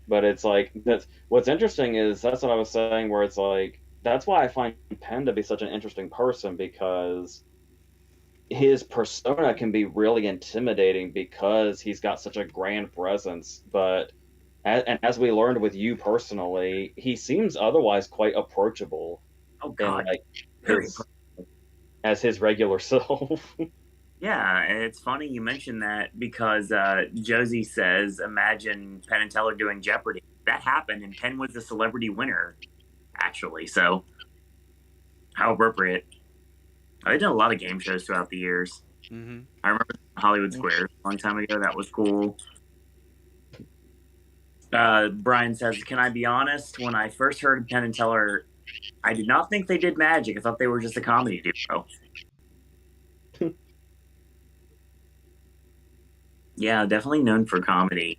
But it's like that's what's interesting is that's what I was saying, where it's like that's why I find Penn to be such an interesting person, because his persona can be really intimidating because he's got such a grand presence. But and as we learned with you personally, he seems otherwise quite approachable. Oh God, and like as his regular self. Yeah, it's funny you mentioned that because Josie says, imagine Penn and Teller doing Jeopardy. That happened, and Penn was the celebrity winner, actually. So, how appropriate. They did a lot of game shows throughout the years. Mm-hmm. I remember Hollywood Squares a long time ago. That was cool. Brian says, can I be honest? When I first heard Penn and Teller, I did not think they did magic. I thought they were just a comedy duo. Yeah, definitely known for comedy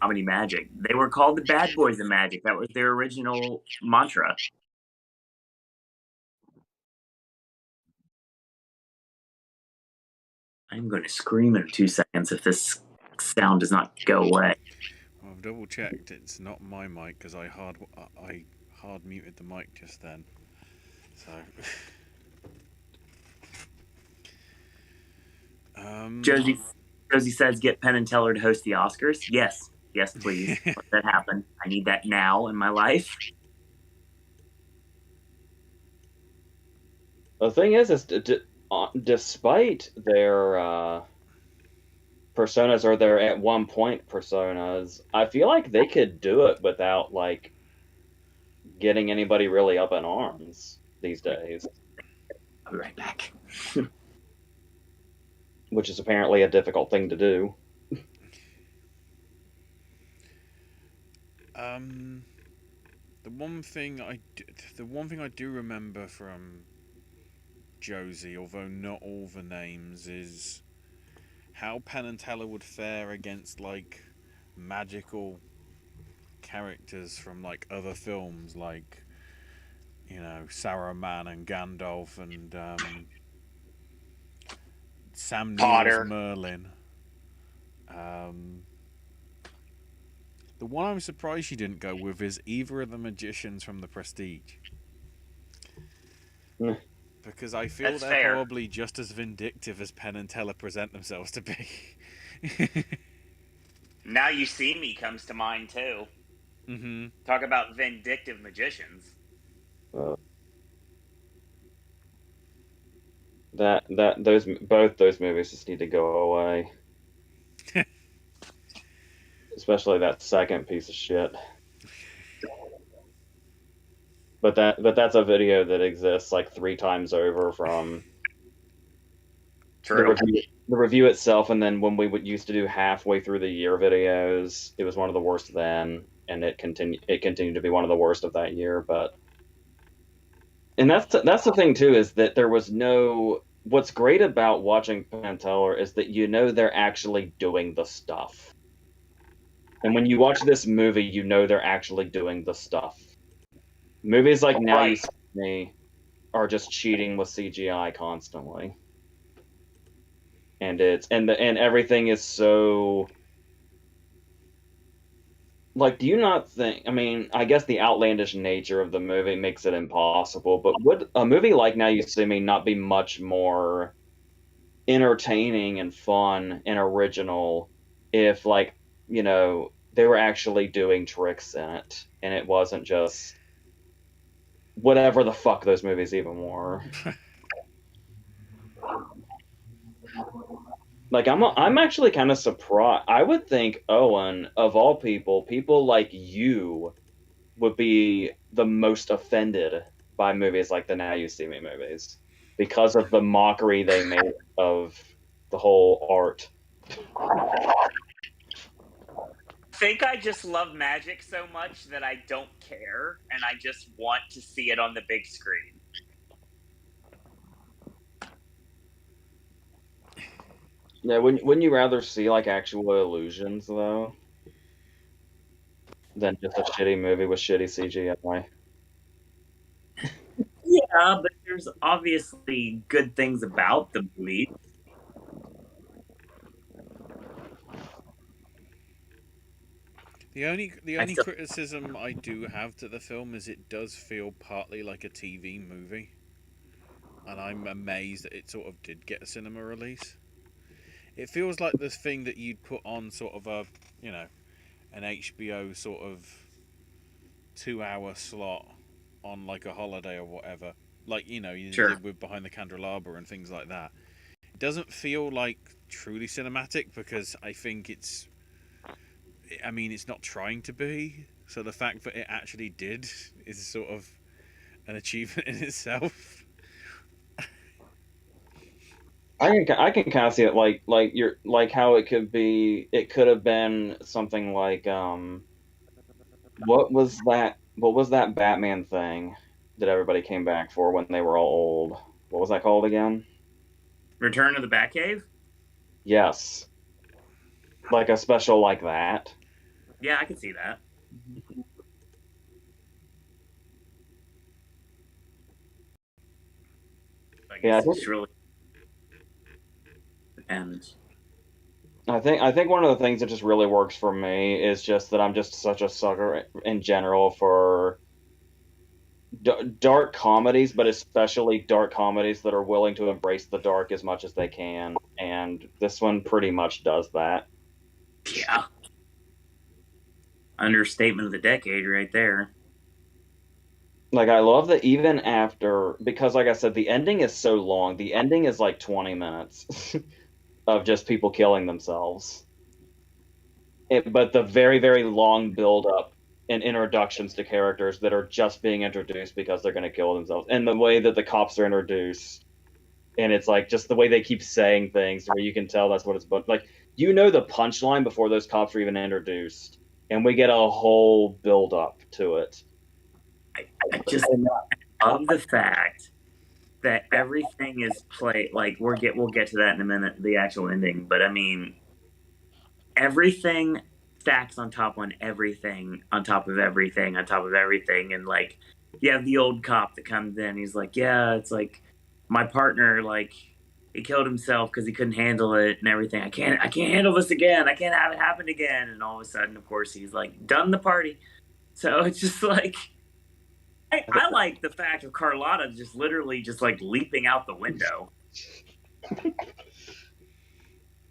magic. They were called the Bad Boys of Magic. That was their original mantra. I'm going to scream in 2 seconds if this sound does not go away. Well, I've double checked. It's not my mic because I hard muted the mic just then. So. Josie says, get Penn and Teller to host the Oscars. Yes, please. Let that happen. I need that now in my life. The thing is despite their personas, or their at one point personas, I feel like they could do it without like getting anybody really up in arms these days. I'll be right back. Which is apparently a difficult thing to do. The one thing I do remember from Josie, although not all the names, is how Penn and Teller would fare against like magical characters from like other films, like, you know, Saruman and Gandalf and Sam Neill's Merlin. The one I'm surprised you didn't go with is either of the magicians from The Prestige. Because I feel That's they're fair. probably just as vindictive as Penn and Teller present themselves to be. Now You See Me comes to mind too. Mm-hmm. Talk about vindictive magicians. Both those movies just need to go away. Especially that second piece of shit. But that's a video that exists like 3 times over from True. the review itself, and then when we used to do halfway through the year videos, it was one of the worst then, and it continued to be one of the worst of that year. And that's the thing too, is that there was no. What's great about watching Penn and Teller is that you know they're actually doing the stuff. And when you watch this movie, you know they're actually doing the stuff. Movies like Now You See Me are just cheating with CGI constantly. And everything is so, like, do you not think, I mean, I guess the outlandish nature of the movie makes it impossible, but would a movie like Now You See Me not be much more entertaining and fun and original if, like, they were actually doing tricks in it and it wasn't just whatever the fuck those movies even were? Like, I'm actually kind of surprised. I would think, Owen, of all people like you would be the most offended by movies like the Now You See Me movies because of the mockery they made of the whole art. I think I just love magic so much that I don't care, and I just want to see it on the big screen. Yeah, wouldn't you rather see, like, actual illusions, though, than just a shitty movie with shitty CGI? Yeah, but there's obviously good things about the movie. The only criticism I do have to the film is it does feel partly like a TV movie, and I'm amazed that it sort of did get a cinema release. It feels like this thing that you'd put on sort of an HBO sort of 2 hour slot on like a holiday or whatever, like you did with Behind the Candelabra and things like that. It doesn't feel like truly cinematic because I think it's not trying to be. So the fact that it actually did is sort of an achievement in itself. I can kind of see it, like you're like how it could have been something like what was that Batman thing that everybody came back for when they were all old? What was that called again? Return of the Batcave? Yes. Like a special like that. Yeah, I can see that. I guess it's really depends. I think one of the things that just really works for me is just that I'm just such a sucker in general for dark comedies, but especially dark comedies that are willing to embrace the dark as much as they can, and this one pretty much does that. Yeah. Understatement of the decade right there. Like, I love that even after, because like I said, the ending is so long. The ending is like 20 minutes of just people killing themselves. But the very, very long build up and introductions to characters that are just being introduced because they're going to kill themselves, and the way that the cops are introduced, and it's like just the way they keep saying things where you can tell that's what it's about. Like, the punchline before those cops are even introduced, and we get a whole build up to it. I just love the fact that everything is played like we'll get to that in a minute, the actual ending, but I mean everything stacks on top on everything on top of everything on top of everything, and like you have the old cop that comes in, he's like, yeah, it's like my partner, like he killed himself because he couldn't handle it and everything. I can't handle this again. I can't have it happen again. And all of a sudden, of course, he's like done the party. So it's just like I like the fact of Carlotta just literally just like leaping out the window.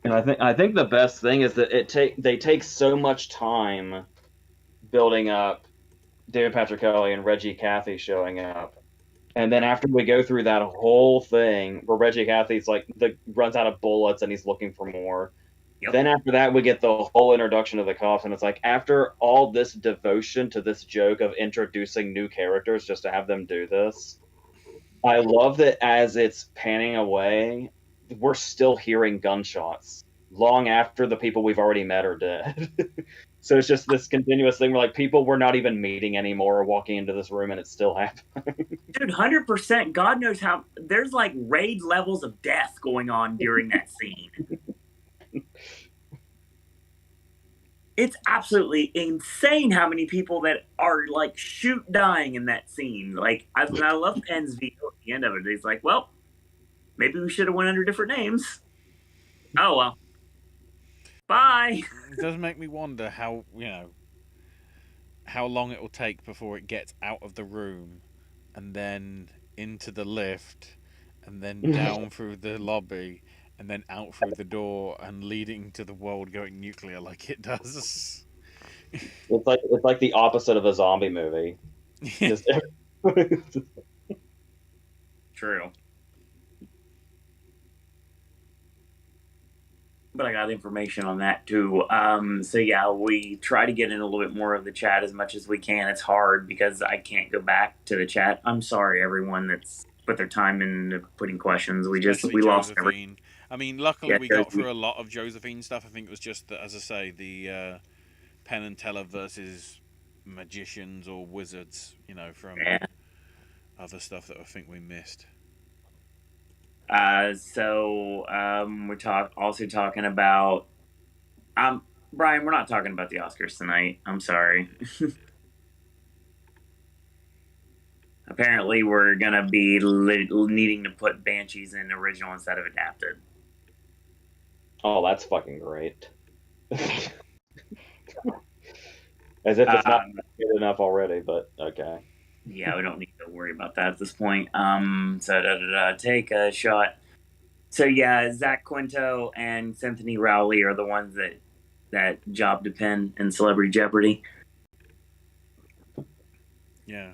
And I think the best thing is that they take so much time building up David Patrick Kelly and Reggie Cathy showing up, and then after we go through that whole thing where Reggie Cathy's like runs out of bullets and he's looking for more. Yep. Then after that we get the whole introduction of the cops, and it's like after all this devotion to this joke of introducing new characters just to have them do this, I love that as it's panning away, we're still hearing gunshots long after the people we've already met are dead. So it's just this continuous thing where like people we're not even meeting anymore are walking into this room and it's still happening. Dude, 100%. God knows how there's like raid levels of death going on during that scene. it's absolutely insane how many people that are like shoot dying in that scene. Like, I love Penn's veto at the end of it. He's like, well, maybe we should have went under different names. Oh well. Bye. It does make me wonder how, how long it will take before it gets out of the room and then into the lift and then down through the lobby and then out through the door and leading to the world going nuclear like it does. It's like the opposite of a zombie movie. Just True. But I got information on that too. So yeah, we try to get in a little bit more of the chat as much as we can. It's hard because I can't go back to the chat. I'm sorry, everyone that's put their time into putting questions. We Especially lost Josephine. everything. I mean, luckily Yeah, we got Josephine. through a lot of Josephine stuff. I think it was just, as I say, the Penn and Teller versus magicians or wizards, from other stuff that I think we missed. So we're also talking about Brian, we're not talking about the Oscars tonight. I'm sorry. Apparently, we're gonna be needing to put Banshees in original instead of adapted. Oh, that's fucking great. As if it's not good enough already, but okay. Yeah, we don't need to worry about that at this point. Take a shot. So yeah, Zach Quinto and Cynthia Rowley are the ones that jobbed to Penn in Celebrity Jeopardy. Yeah,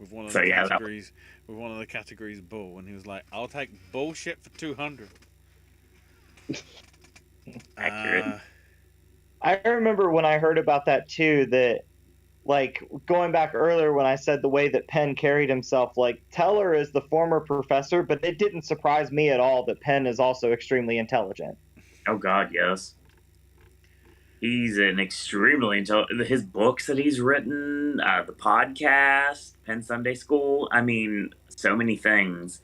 with one of the categories, bull, and he was like, "I'll take bullshit for 200." Accurate. I remember when I heard about that too, that like going back earlier when I said the way that Penn carried himself, like Teller is the former professor, but it didn't surprise me at all that Penn is also extremely intelligent. Oh God, yes. He's an extremely intelligent. His books that he's written, the podcast, Penn Sunday School. I mean, so many things.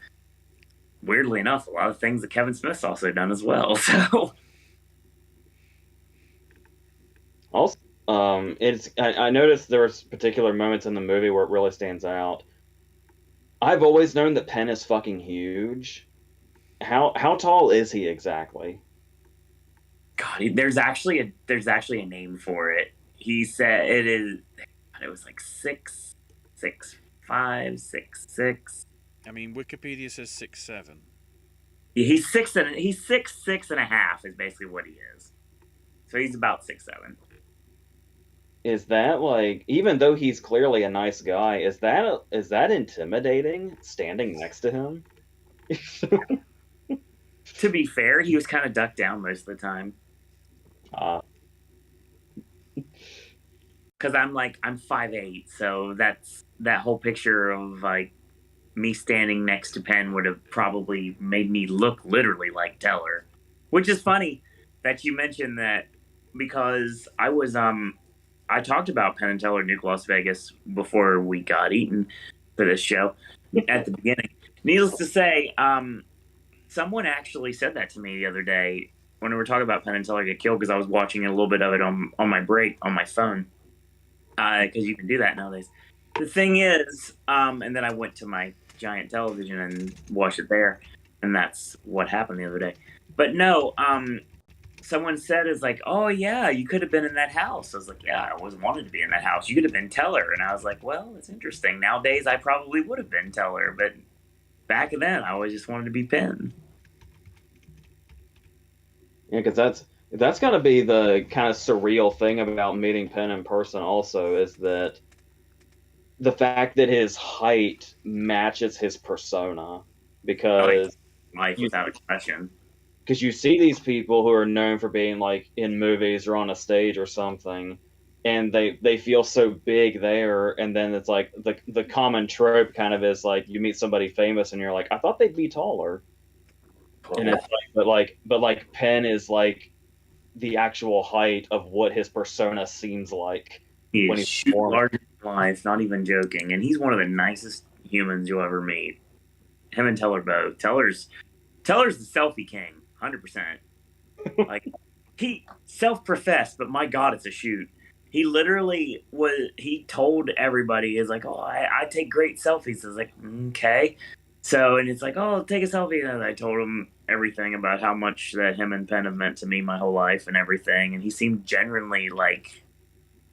Weirdly enough, a lot of things that Kevin Smith's also done as well. So, Also, I noticed there was particular moments in the movie where it really stands out. I've always known that Penn is fucking huge. How tall is he exactly? God, there's actually a name for it. He said it was like 6'5", 6'6". I mean, Wikipedia says 6'7". He's 6'6" is basically what he is. So he's about 6'7". Is that like, even though he's clearly a nice guy, is that intimidating standing next to him? To be fair, he was kind of ducked down most of the time. Because I'm 5'8", so that whole picture of like me standing next to Penn would have probably made me look literally like Teller, which is funny that you mentioned that because I talked about Penn and Teller Nuke Las Vegas before we got eaten for this show at the beginning. Needless to say, someone actually said that to me the other day when we were talking about Penn and Teller get killed, because I was watching a little bit of it on my break on my phone, because you can do that nowadays. The thing is, and then I went to my giant television and watched it there, and that's what happened the other day. But no, someone said is like, oh yeah, you could have been in that house. I was like, yeah, I always wanted to be in that house. You could have been Teller. And I was like, well, it's interesting. Nowadays, I probably would have been Teller, but back then, I always just wanted to be Penn. Yeah, because that's got to be the kind of surreal thing about meeting Penn in person. Also, is that the fact that his height matches his persona, because Life without expression. Because you see these people who are known for being like in movies or on a stage or something, and they feel so big there, and then it's like the common trope kind of is like you meet somebody famous and you're like, I thought they'd be taller. And it's like, but Penn is like the actual height of what his persona seems like when he's larger than life, not even joking. And he's one of the nicest humans you'll ever meet. Him and Teller both. Teller's the selfie king, 100%. Like, he self-professed, but my God, it's a shoot. He literally he told everybody, is like, oh, I take great selfies. I was like, okay. So, and it's like, oh, take a selfie. And I told him everything about how much that him and Penn have meant to me my whole life and everything. And he seemed genuinely like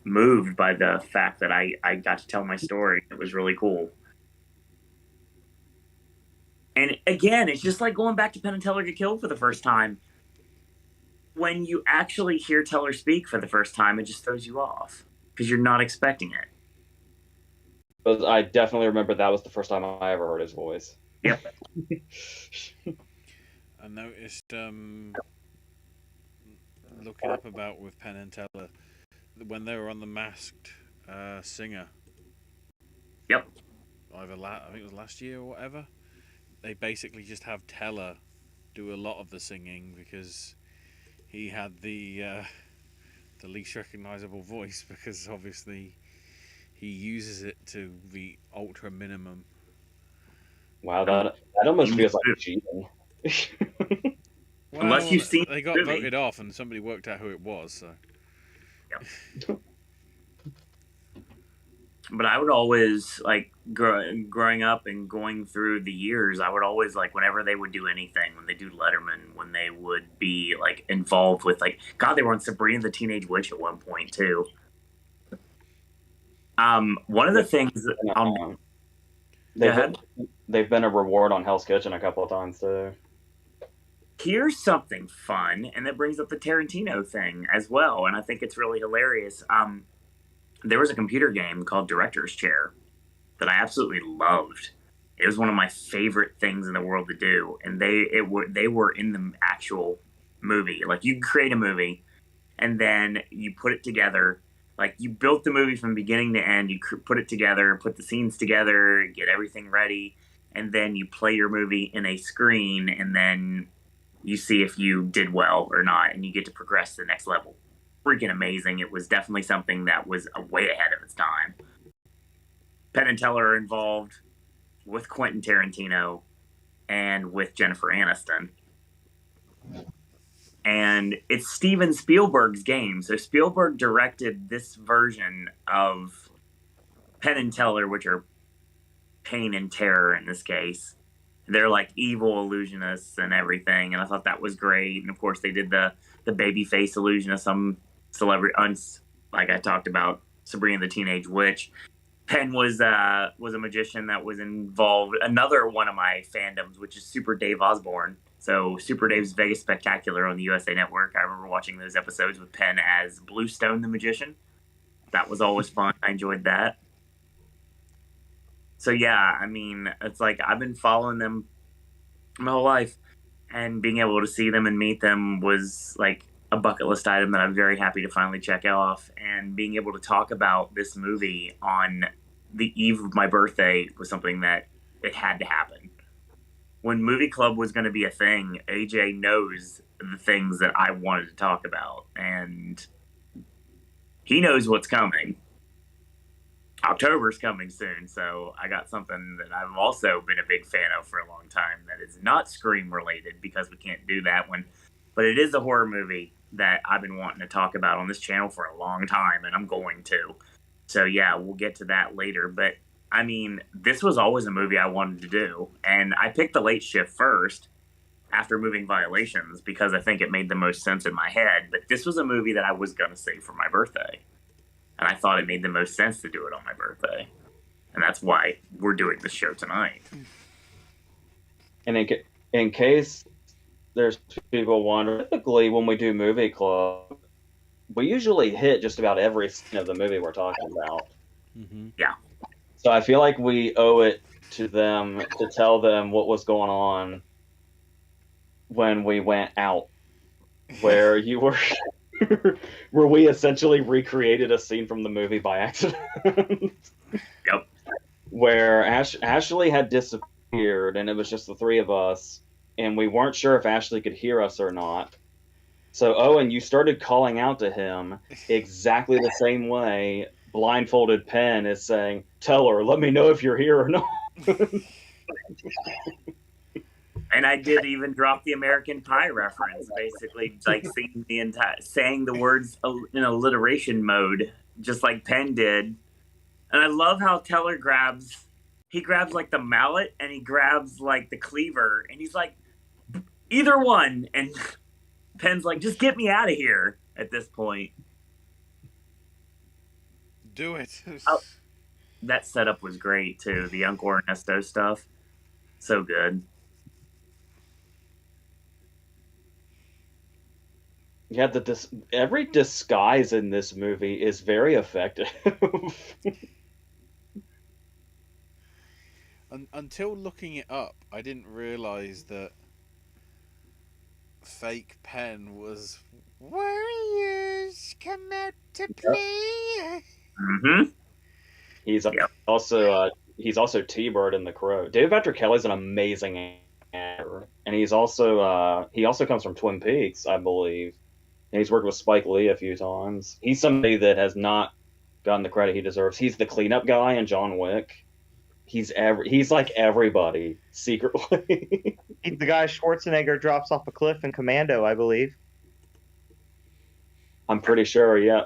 moved by the fact that I got to tell my story. It was really cool. And again, it's just like going back to Penn and Teller get killed for the first time. When you actually hear Teller speak for the first time, it just throws you off because you're not expecting it. But I definitely remember that was the first time I ever heard his voice. Yep. I noticed, looking up about with Penn and Teller, when they were on The Masked Singer. Yep. I think it was last year or whatever. They basically just have Teller do a lot of the singing because he had the least recognizable voice, because obviously he uses it to the ultra minimum. Wow, that almost feels like cheating. Well, unless you've seen they got the movie. voted off and somebody worked out who it was. So. Yep. But I would always, like, growing up and going through the years, I would always, like, whenever they would do anything, when they do Letterman, when they would be, like, involved with, like, God, they were on Sabrina the Teenage Witch at one point, too. One of the things that they've been a reward on Hell's Kitchen a couple of times, too. Here's something fun, and that brings up the Tarantino thing as well, and I think it's really hilarious. There was a computer game called Director's Chair that I absolutely loved. It was one of my favorite things in the world to do, and they were in the actual movie. Like, you create a movie, and then you put it together. Like, you built the movie from beginning to end. You put it together, put the scenes together, get everything ready, and then you play your movie in a screen, and then you see if you did well or not, and you get to progress to the next level. Freaking amazing. It was definitely something that was way ahead of its time. Penn and Teller are involved with Quentin Tarantino and with Jennifer Aniston. And it's Steven Spielberg's game. So Spielberg directed this version of Penn and Teller, which are pain and terror in this case. They're like evil illusionists and everything, and I thought that was great. And of course, they did the babyface illusion of some celebrity, like I talked about, Sabrina the Teenage Witch. Penn was a magician that was involved. Another one of my fandoms, which is Super Dave Osborne. So Super Dave's Vegas Spectacular on the USA Network. I remember watching those episodes with Penn as Bluestone the Magician. That was always fun. I enjoyed that. So yeah, I mean, it's like I've been following them my whole life, and being able to see them and meet them was like a bucket list item that I'm very happy to finally check off. And being able to talk about this movie on the eve of my birthday was something that it had to happen. When Movie Club was going to be a thing, AJ knows the things that I wanted to talk about, and he knows what's coming. October's coming soon, so I got something that I've also been a big fan of for a long time that is not Scream related, because we can't do that one, but it is a horror movie that I've been wanting to talk about on this channel for a long time, and I'm going to. So yeah, we'll get to that later, but I mean, this was always a movie I wanted to do, and I picked The Late Shift first after Moving Violations because I think it made the most sense in my head, but this was a movie that I was going to save for my birthday. And I thought it made the most sense to do it on my birthday. And that's why we're doing this show tonight. And in case there's people wondering, typically when we do Movie Club, we usually hit just about every scene of the movie we're talking about. Mm-hmm. Yeah. So I feel like we owe it to them to tell them what was going on when we went out, where you were... where we essentially recreated a scene from the movie by accident. Yep. Where Ashley had disappeared, and it was just the three of us, and we weren't sure if Ashley could hear us or not. So, Owen, you started calling out to him exactly the same way blindfolded Penn is saying, "Tell her, let me know if you're here or not." And And I did even drop the American Pie reference, basically like saying the words in alliteration mode, just like Penn did. And I love how Teller grabs like the mallet and he grabs like the cleaver, and he's like, either one. And Penn's like, just get me out of here at this point. Do it. Oh, that setup was great too. The Uncle Ernesto stuff, so good. Yeah, every disguise in this movie is very effective. Until looking it up, I didn't realize that fake Penn was Warriors come out to play. Mm-hmm. He's Yep. also T-Bird in The Crow. David Patrick Kelly's an amazing actor, and he also comes from Twin Peaks, I believe. And he's worked with Spike Lee a few times. He's somebody that has not gotten the credit he deserves. He's the cleanup guy in John Wick. He's like everybody secretly. He's the guy Schwarzenegger drops off a cliff in Commando, I believe. I'm pretty sure, yeah.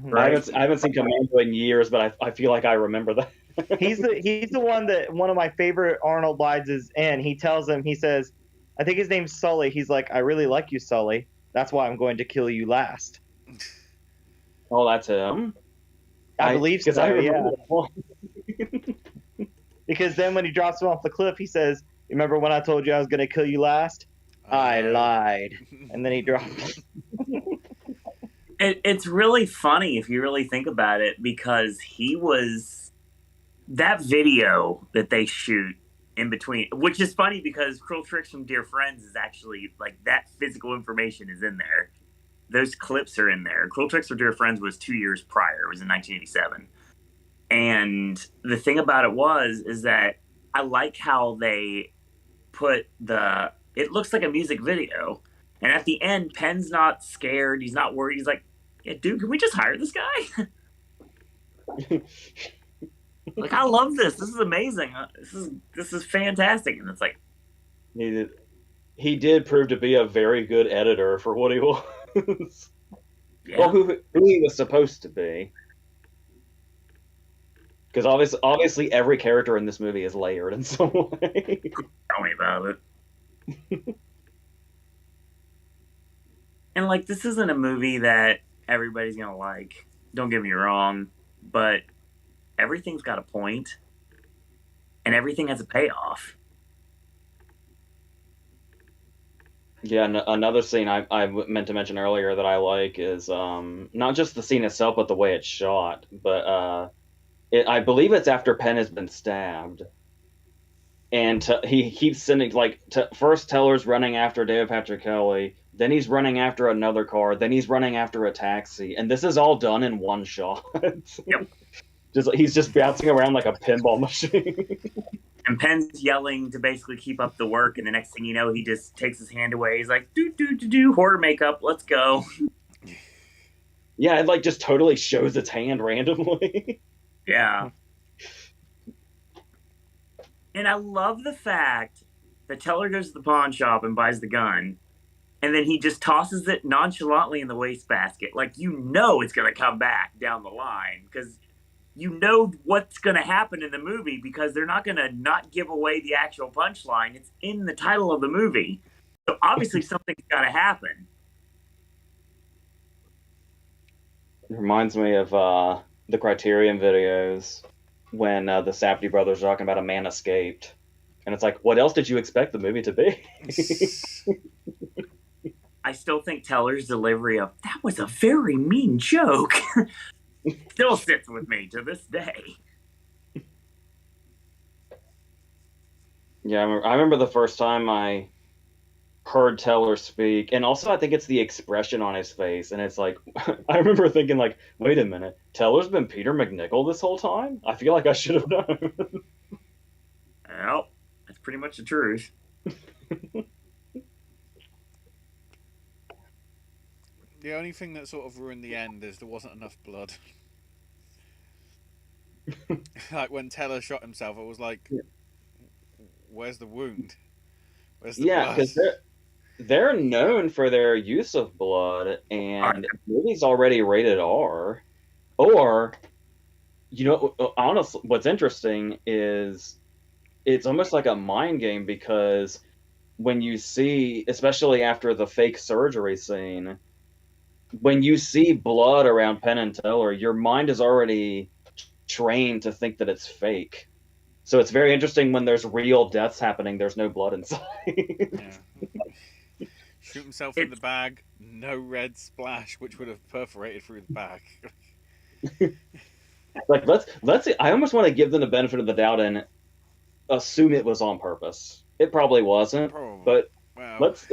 Right. I haven't seen Commando in years, but I feel like I remember that. He's the one that one of my favorite Arnold lines is in. He tells him, he says, I think his name's Sully. He's like, I really like you, Sully. That's why I'm going to kill you last. Oh, that's him? I believe so, I yeah. remember Because then when he drops him off the cliff, he says, remember when I told you I was going to kill you last? I lied. And then he drops. It's really funny if you really think about it, because that video that they shoot in between, which is funny because Cruel Tricks from Dear Friends is actually like that physical information is in there. Those clips are in there. Cruel Tricks from Dear Friends was 2 years prior. It was in 1987. And the thing about it is that I like how they put it looks like a music video. And at the end, Penn's not scared. He's not worried. He's like, yeah, dude, can we just hire this guy? Like, I love this. This is amazing. This is fantastic. And it's like, he did prove to be a very good editor for what he was. yeah. Well, who he was supposed to be. Because obviously every character in this movie is layered in some way. Tell me about it. And like, this isn't a movie that everybody's gonna like. Don't get me wrong, but everything's got a point, and everything has a payoff. Yeah, another scene I meant to mention earlier that I like is not just the scene itself, but the way it's shot. But I believe it's after Penn has been stabbed, and he keeps sending first Teller's running after David Patrick Kelly, then he's running after another car, then he's running after a taxi, and this is all done in one shot. Yep. He's just bouncing around like a pinball machine. And Penn's yelling to basically keep up the work, and the next thing you know, he just takes his hand away. He's like, do horror makeup, let's go. Yeah, it just totally shows its hand randomly. Yeah. And I love the fact that Teller goes to the pawn shop and buys the gun, and then he just tosses it nonchalantly in the wastebasket. Like, you know it's going to come back down the line, because you know what's going to happen in the movie, because they're not going to not give away the actual punchline. It's in the title of the movie. So obviously something's got to happen. It reminds me of the Criterion videos when the Safdie brothers are talking about a man escaped. And it's like, what else did you expect the movie to be? I still think Teller's delivery of, that was a very mean joke, still sits with me to this day. Yeah, I remember the first time I heard Teller speak, and also I think it's the expression on his face, and it's like, I remember thinking like, wait a minute, Teller's been Peter McNichol this whole time? I feel like I should have known. Well, that's pretty much the truth. The only thing that sort of ruined the end is there wasn't enough blood. Like when Teller shot himself, I was like, where's the wound? Where's the Yeah, blood? because they're known for their use of blood, and the movie's already rated R. Or, honestly, what's interesting is it's almost like a mind game because when you see, especially after the fake surgery scene, when you see blood around Penn and Teller, your mind is already trained to think that it's fake. So it's very interesting when there's real deaths happening, there's no blood inside. Yeah. Shoot himself in the bag, no red splash, which would have perforated through the bag. Like let's I almost want to give them the benefit of the doubt and assume it was on purpose. It probably wasn't, Probably. but Well, let's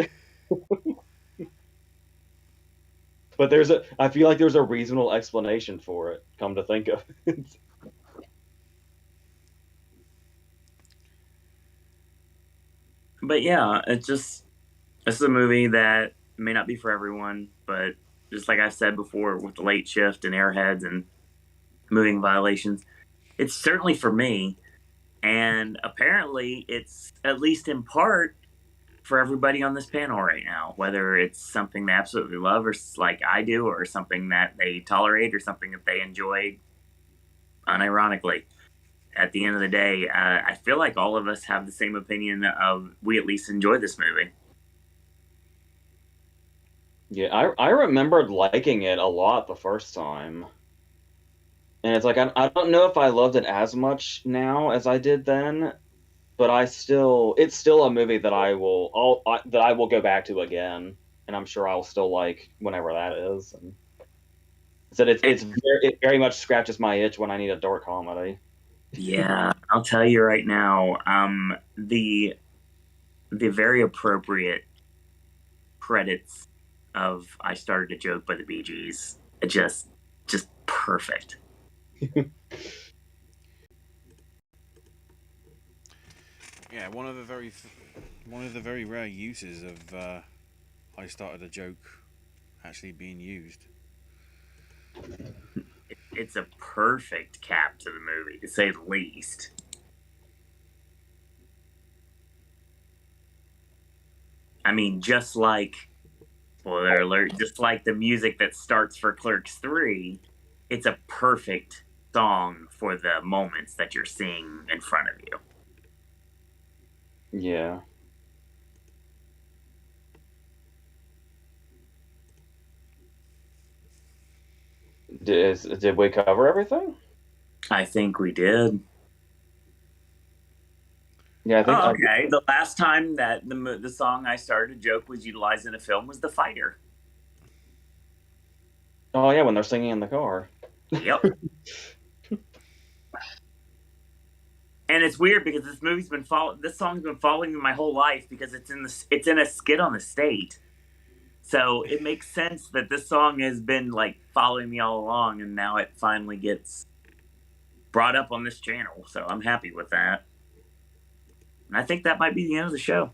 but I feel like there's a reasonable explanation for it, come to think of it. But yeah, this is a movie that may not be for everyone, but just like I said before, with the late shift and airheads and moving violations, it's certainly for me. And apparently, it's at least in part for everybody on this panel right now, whether it's something they absolutely love or like I do, or something that they tolerate or something that they enjoy unironically. At the end of the day, I feel like all of us have the same opinion of we at least enjoy this movie. Yeah, I remembered liking it a lot the first time. And it's like I don't know if I loved it as much now as I did then, but it's still a movie that that I will go back to again, and I'm sure I'll still like whenever that is. And said it very much scratches my itch when I need a dark comedy. Yeah, I'll tell you right now, the very appropriate credits of "I Started a Joke" by the Bee Gees, just perfect. yeah, one of the very rare uses of I started a joke actually being used. It's a perfect cap to the movie, to say the least. I mean, just like spoiler alert, just like the music that starts for Clerks 3, it's a perfect song for the moments that you're seeing in front of you. Yeah. Did we cover everything? I think we did. Yeah, I think. Oh, okay. The last time that the song "I Started a Joke" was utilized in a film was "The Fighter." Oh yeah, when they're singing in the car. Yep. And it's weird because this song's been following me my whole life because it's in a skit on the state. So it makes sense that this song has been like following me all along, and now it finally gets brought up on this channel. So I'm happy with that. And I think that might be the end of the show.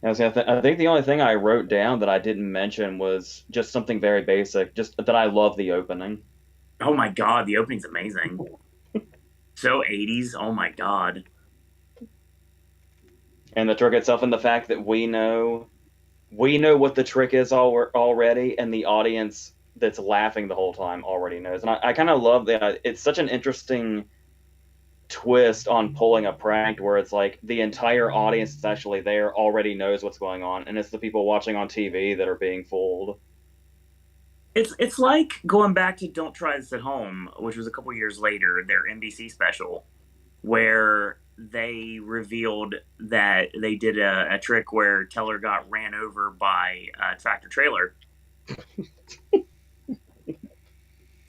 I think the only thing I wrote down that I didn't mention was just something very basic, just that I love the opening. Oh my god, the opening's amazing. So 80s. Oh my god. And the trick itself, and the fact that we know what the trick is already, and the audience that's laughing the whole time already knows. And I kind of love that. It's such an interesting twist on pulling a prank where it's like the entire audience that's actually there already knows what's going on, and it's the people watching on TV that are being fooled. It's like going back to "Don't Try This at Home," which was a couple years later, their NBC special, where they revealed that they did a trick where Teller got ran over by a tractor trailer.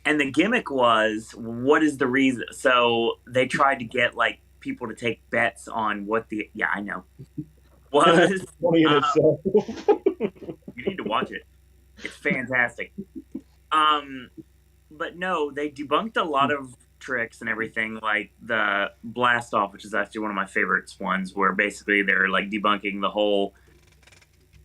And the gimmick was, what is the reason? So they tried to get like people to take bets on what the I know was. You need to watch it. It's fantastic. But no, they debunked a lot of tricks and everything, like the blast off, which is actually one of my favorites ones, where basically they're like debunking the whole,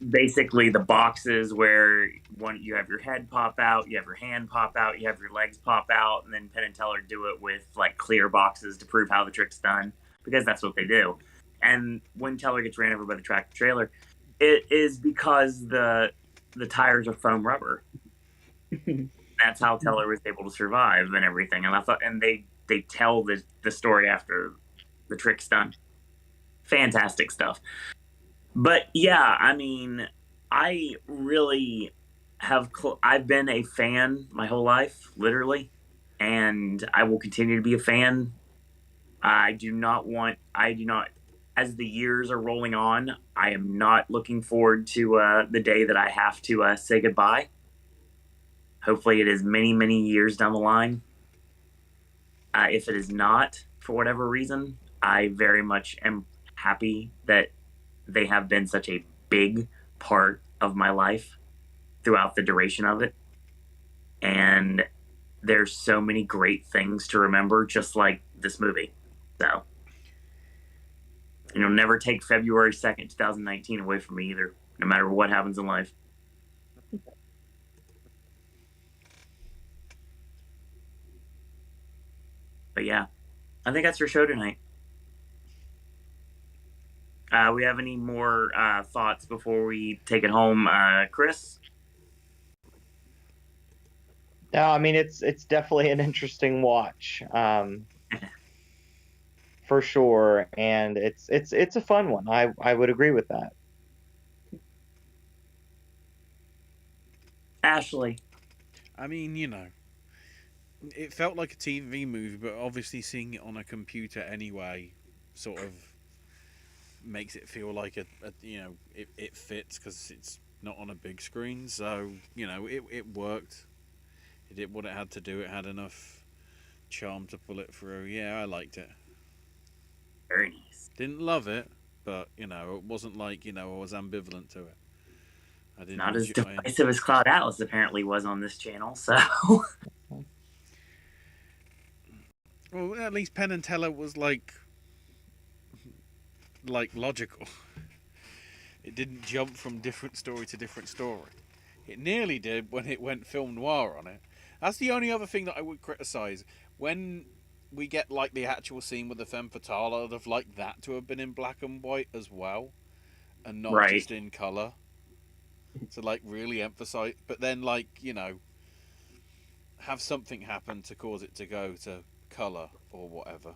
basically the boxes where you have your head pop out, you have your hand pop out, you have your legs pop out, and then Penn and Teller do it with like clear boxes to prove how the trick's done, because that's what they do. and when Teller gets ran over by the tractor trailer, it is because the tires are foam rubber. That's how Teller was able to survive and everything. And I thought, and they tell the story after the trick's done. Fantastic stuff. But yeah, I mean, I really I've been a fan my whole life, literally, and I will continue to be a fan. I do not, as the years are rolling on, I am not looking forward to the day that I have to say goodbye. Hopefully, it is many, many years down the line. If it is not, for whatever reason, I very much am happy that they have been such a big part of my life throughout the duration of it. And there's so many great things to remember, just like this movie. So, never take February 2nd, 2019 away from me either, no matter what happens in life. But yeah, I think that's your show tonight. We have any more thoughts before we take it home, Chris? No, I mean it's definitely an interesting watch, for sure, and it's a fun one. I would agree with that. Ashley. I mean, it felt like a TV movie, but obviously seeing it on a computer anyway sort of makes it feel like it fits because it's not on a big screen. So it worked. It did what it had to do. It had enough charm to pull it through. Yeah, I liked it. Very nice. Didn't love it, but it wasn't like I was ambivalent to it. I didn't. Not as divisive as Cloud Atlas apparently was on this channel. So. Well, at least Penn and Teller was like logical. It didn't jump from different story to different story. It nearly did when it went film noir on it. That's the only other thing that I would criticize. When we get like the actual scene with the femme fatale, I'd have liked that to have been in black and white as well, and not right. just in color. To like really emphasize, but then have something happen to cause it to go to color or whatever.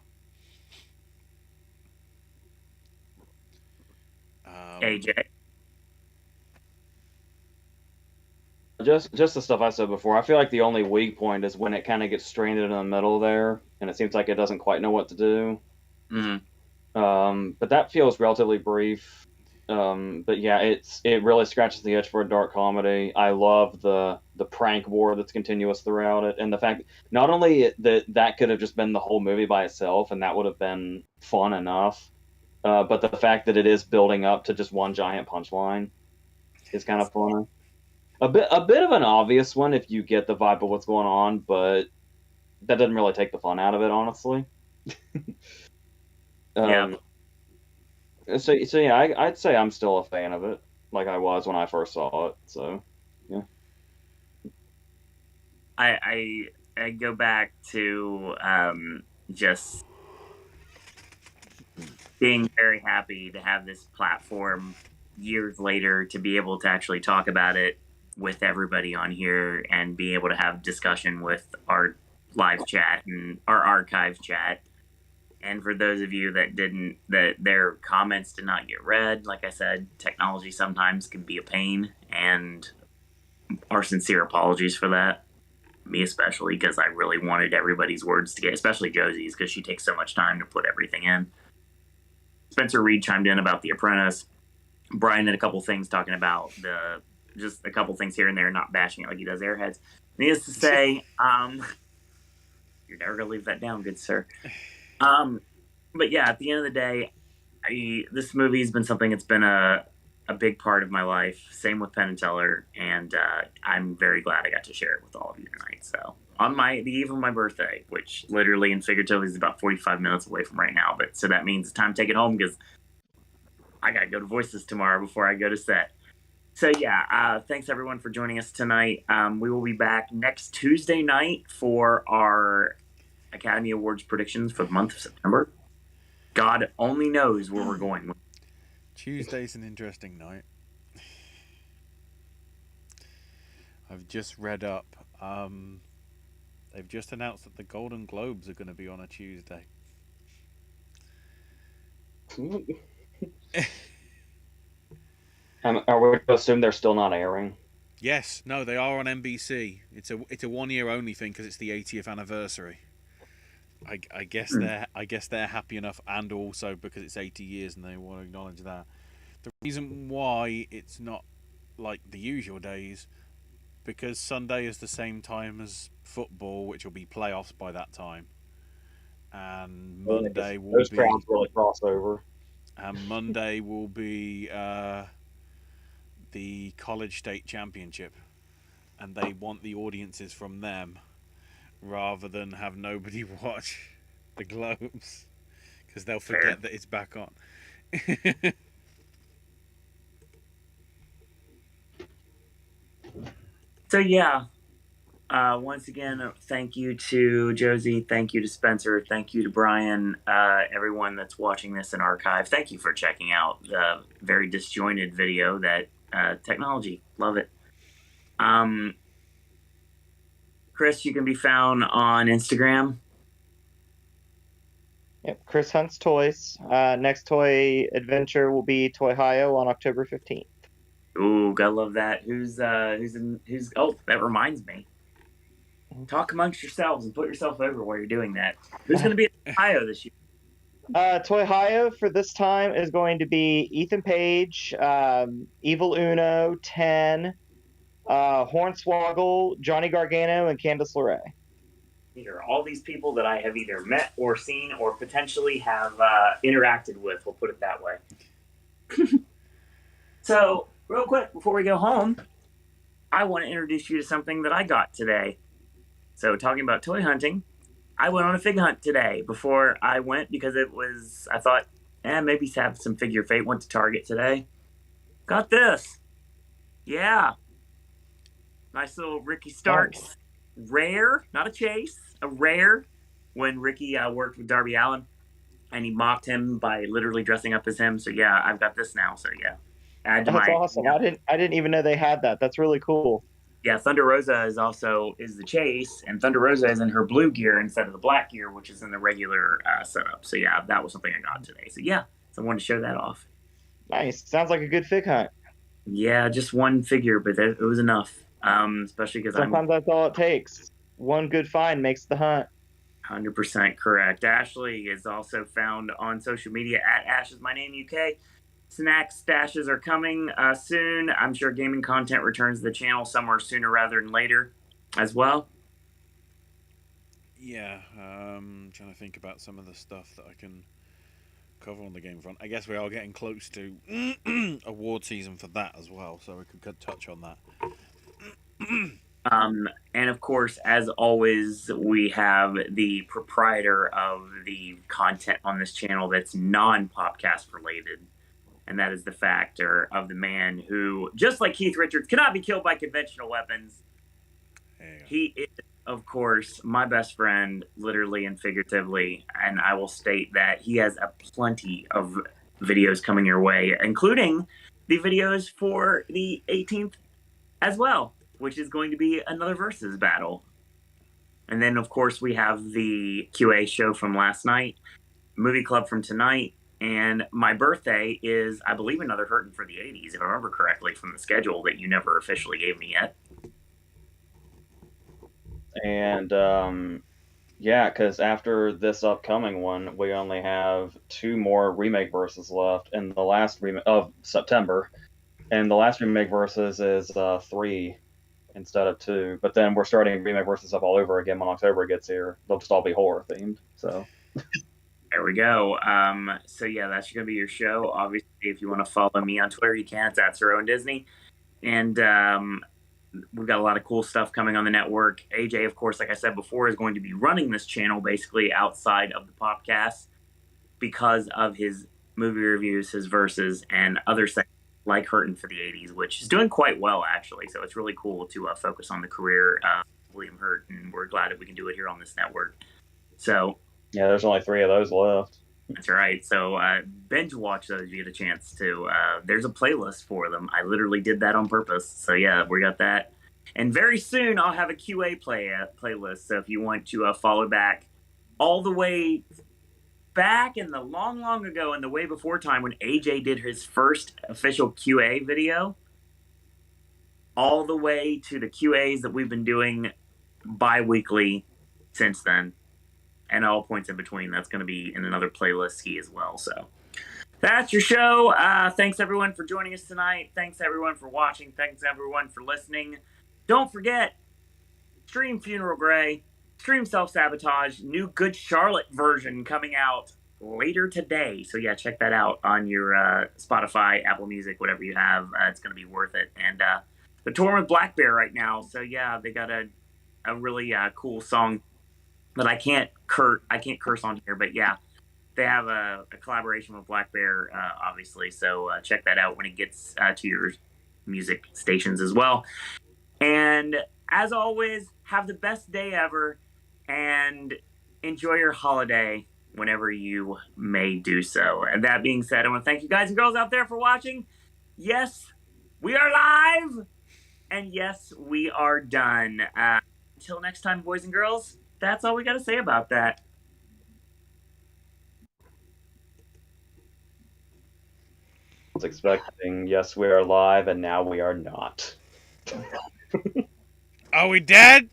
AJ. Just the stuff I said before. I feel like the only weak point is when it kind of gets stranded in the middle there, and it seems like it doesn't quite know what to do. Mm-hmm. But that feels relatively brief. But yeah, it really scratches the itch for a dark comedy. I love the prank war that's continuous throughout it, and the fact not only that could have just been the whole movie by itself, and that would have been fun enough, but the fact that it is building up to just one giant punchline is kind of fun. A bit of an obvious one if you get the vibe of what's going on, but that doesn't really take the fun out of it, honestly. Yeah. So yeah, I'd say I'm still a fan of it, like I was when I first saw it. So yeah. I go back to just being very happy to have this platform years later to be able to actually talk about it with everybody on here and be able to have discussion with our live chat and our archive chat. And for those of you that their comments did not get read, like I said, technology sometimes can be a pain, and our sincere apologies for that. Me especially, because I really wanted everybody's words to get, especially Josie's, because she takes so much time to put everything in. Spencer Reed chimed in about The Apprentice. Brian had a couple things talking about just a couple things here and there, not bashing it like he does Airheads. Needless to say, you're never gonna leave that down, good sir. But yeah, at the end of the day, this movie has been something that's been a big part of my life. Same with Penn and Teller, and I'm very glad I got to share it with all of you tonight. So on the eve of my birthday, which literally and figuratively is about 45 minutes away from right now, but so that means it's time to take it home because I gotta go to Voices tomorrow before I go to set. So yeah, thanks everyone for joining us tonight. We will be back next Tuesday night for our Academy Awards predictions for the month of September. God only knows where we're going with. Tuesday's an interesting night. I've just read up. They've just announced that the Golden Globes are going to be on a Tuesday. Are we to assume they're still not airing? Yes, no, they are on NBC. It's a 1 year only thing because it's the 80th anniversary. I guess they're happy enough, and also because it's 80 years and they want to acknowledge that. The reason why it's not like the usual days, because Sunday is the same time as football, which will be playoffs by that time, and Monday will Those be crowds really cross over. the college state championship, and they want the audiences from them rather than have nobody watch the Globes because they'll forget that it's back on. So yeah, once again, thank you to Josie, thank you to Spencer, thank you to Brian, everyone that's watching this in archive. Thank you for checking out the very disjointed video that technology. Love it. Chris, you can be found on Instagram. Yep, Chris Hunt's Toys. Next toy adventure will be Toy-Hio on October 15th. Ooh, gotta love that. Who's oh, that reminds me. Talk amongst yourselves and put yourself over while you're doing that. Who's gonna be at Ohio this year? Toy-Hio for this time is going to be Ethan Page, Evil Uno, 10, Hornswoggle, Johnny Gargano, and Candice LeRae. These are all these people that I have either met or seen or potentially have interacted with. We'll put it that way. So, real quick, before we go home, I want to introduce you to something that I got today. So, talking about toy hunting, I went on a fig hunt today before I went because I thought, maybe have some figure fate. Went to Target today. Got this. Yeah. Nice little Ricky Starks rare, not a chase, a rare, when Ricky worked with Darby Allin and he mocked him by literally dressing up as him. So yeah, I've got this now. So yeah, That's awesome. I didn't even know they had that. That's really cool. Yeah, Thunder Rosa is the chase, and Thunder Rosa is in her blue gear instead of the black gear, which is in the regular setup. So yeah, that was something I got today. So yeah, so I wanted to show that off. Nice. Sounds like a good fig hunt. Yeah, just one figure, but it was enough. Especially because sometimes that's all it takes. One good find makes the hunt. 100% correct. Ashley is also found on social media at AshIsMyNameUK. Snack stashes are coming soon. I'm sure gaming content returns to the channel somewhere sooner rather than later as well. Yeah, trying to think about some of the stuff that I can cover on the game front. I guess we are getting close to award season for that as well, so we could touch on that. And of course, as always, we have the proprietor of the content on this channel that's non-Popcast related, and that is the factor of the man who, just like Keith Richards, cannot be killed by conventional weapons. He is, of course, my best friend, literally and figuratively, and I will state that he has a plenty of videos coming your way, including the videos for the 18th as well, which is going to be another versus battle. And then, of course, we have the QA show from last night, movie club from tonight, and my birthday is, I believe, another Hurtin' for the 80s, if I remember correctly from the schedule that you never officially gave me yet. And yeah, because after this upcoming one, we only have 2 more remake verses left, and the last remake of September, and the last remake verses is 3 instead of 2. But then we're starting remake verses up all over again when October gets here. They'll just all be horror themed. So there we go. So yeah, that's going to be your show. Obviously, if you want to follow me on Twitter, you can. It's at Sir Owen Disney, and we've got a lot of cool stuff coming on the network. AJ, of course, like I said before, is going to be running this channel basically outside of the podcast because of his movie reviews, his verses, and other segments like Hurtin' for the 80s, which is doing quite well, actually. So it's really cool to focus on the career of William Hurt, and we're glad that we can do it here on this network. So yeah, there's only 3 of those left. That's right. So binge watch those if you get a chance to. There's a playlist for them. I literally did that on purpose. So yeah, we got that. And very soon I'll have a QA playlist. So if you want to follow back all the way back in the long, long ago, in the way before time when AJ did his first official QA video, all the way to the QAs that we've been doing bi-weekly since then, and all points in between. That's going to be in another playlist ski as well. So that's your show. Thanks everyone for joining us tonight. Thanks everyone for watching. Thanks everyone for listening. Don't forget, stream Funeral Grey, stream Self Sabotage, new Good Charlotte version coming out later today. So yeah, check that out on your Spotify, Apple Music, whatever you have. It's going to be worth it. And they're touring with Black Bear right now. So yeah, they got a really cool song that I can't curse on here, but yeah, they have a collaboration with Black Bear, obviously. So check that out when it gets to your music stations as well. And as always, have the best day ever, and enjoy your holiday whenever you may do so. And that being said, I want to thank you guys and girls out there for watching. Yes, we are live, and yes, we are done. Until next time, boys and girls, that's all we got to say about that. I was expecting, yes, we are live, and now we are not. Are we dead?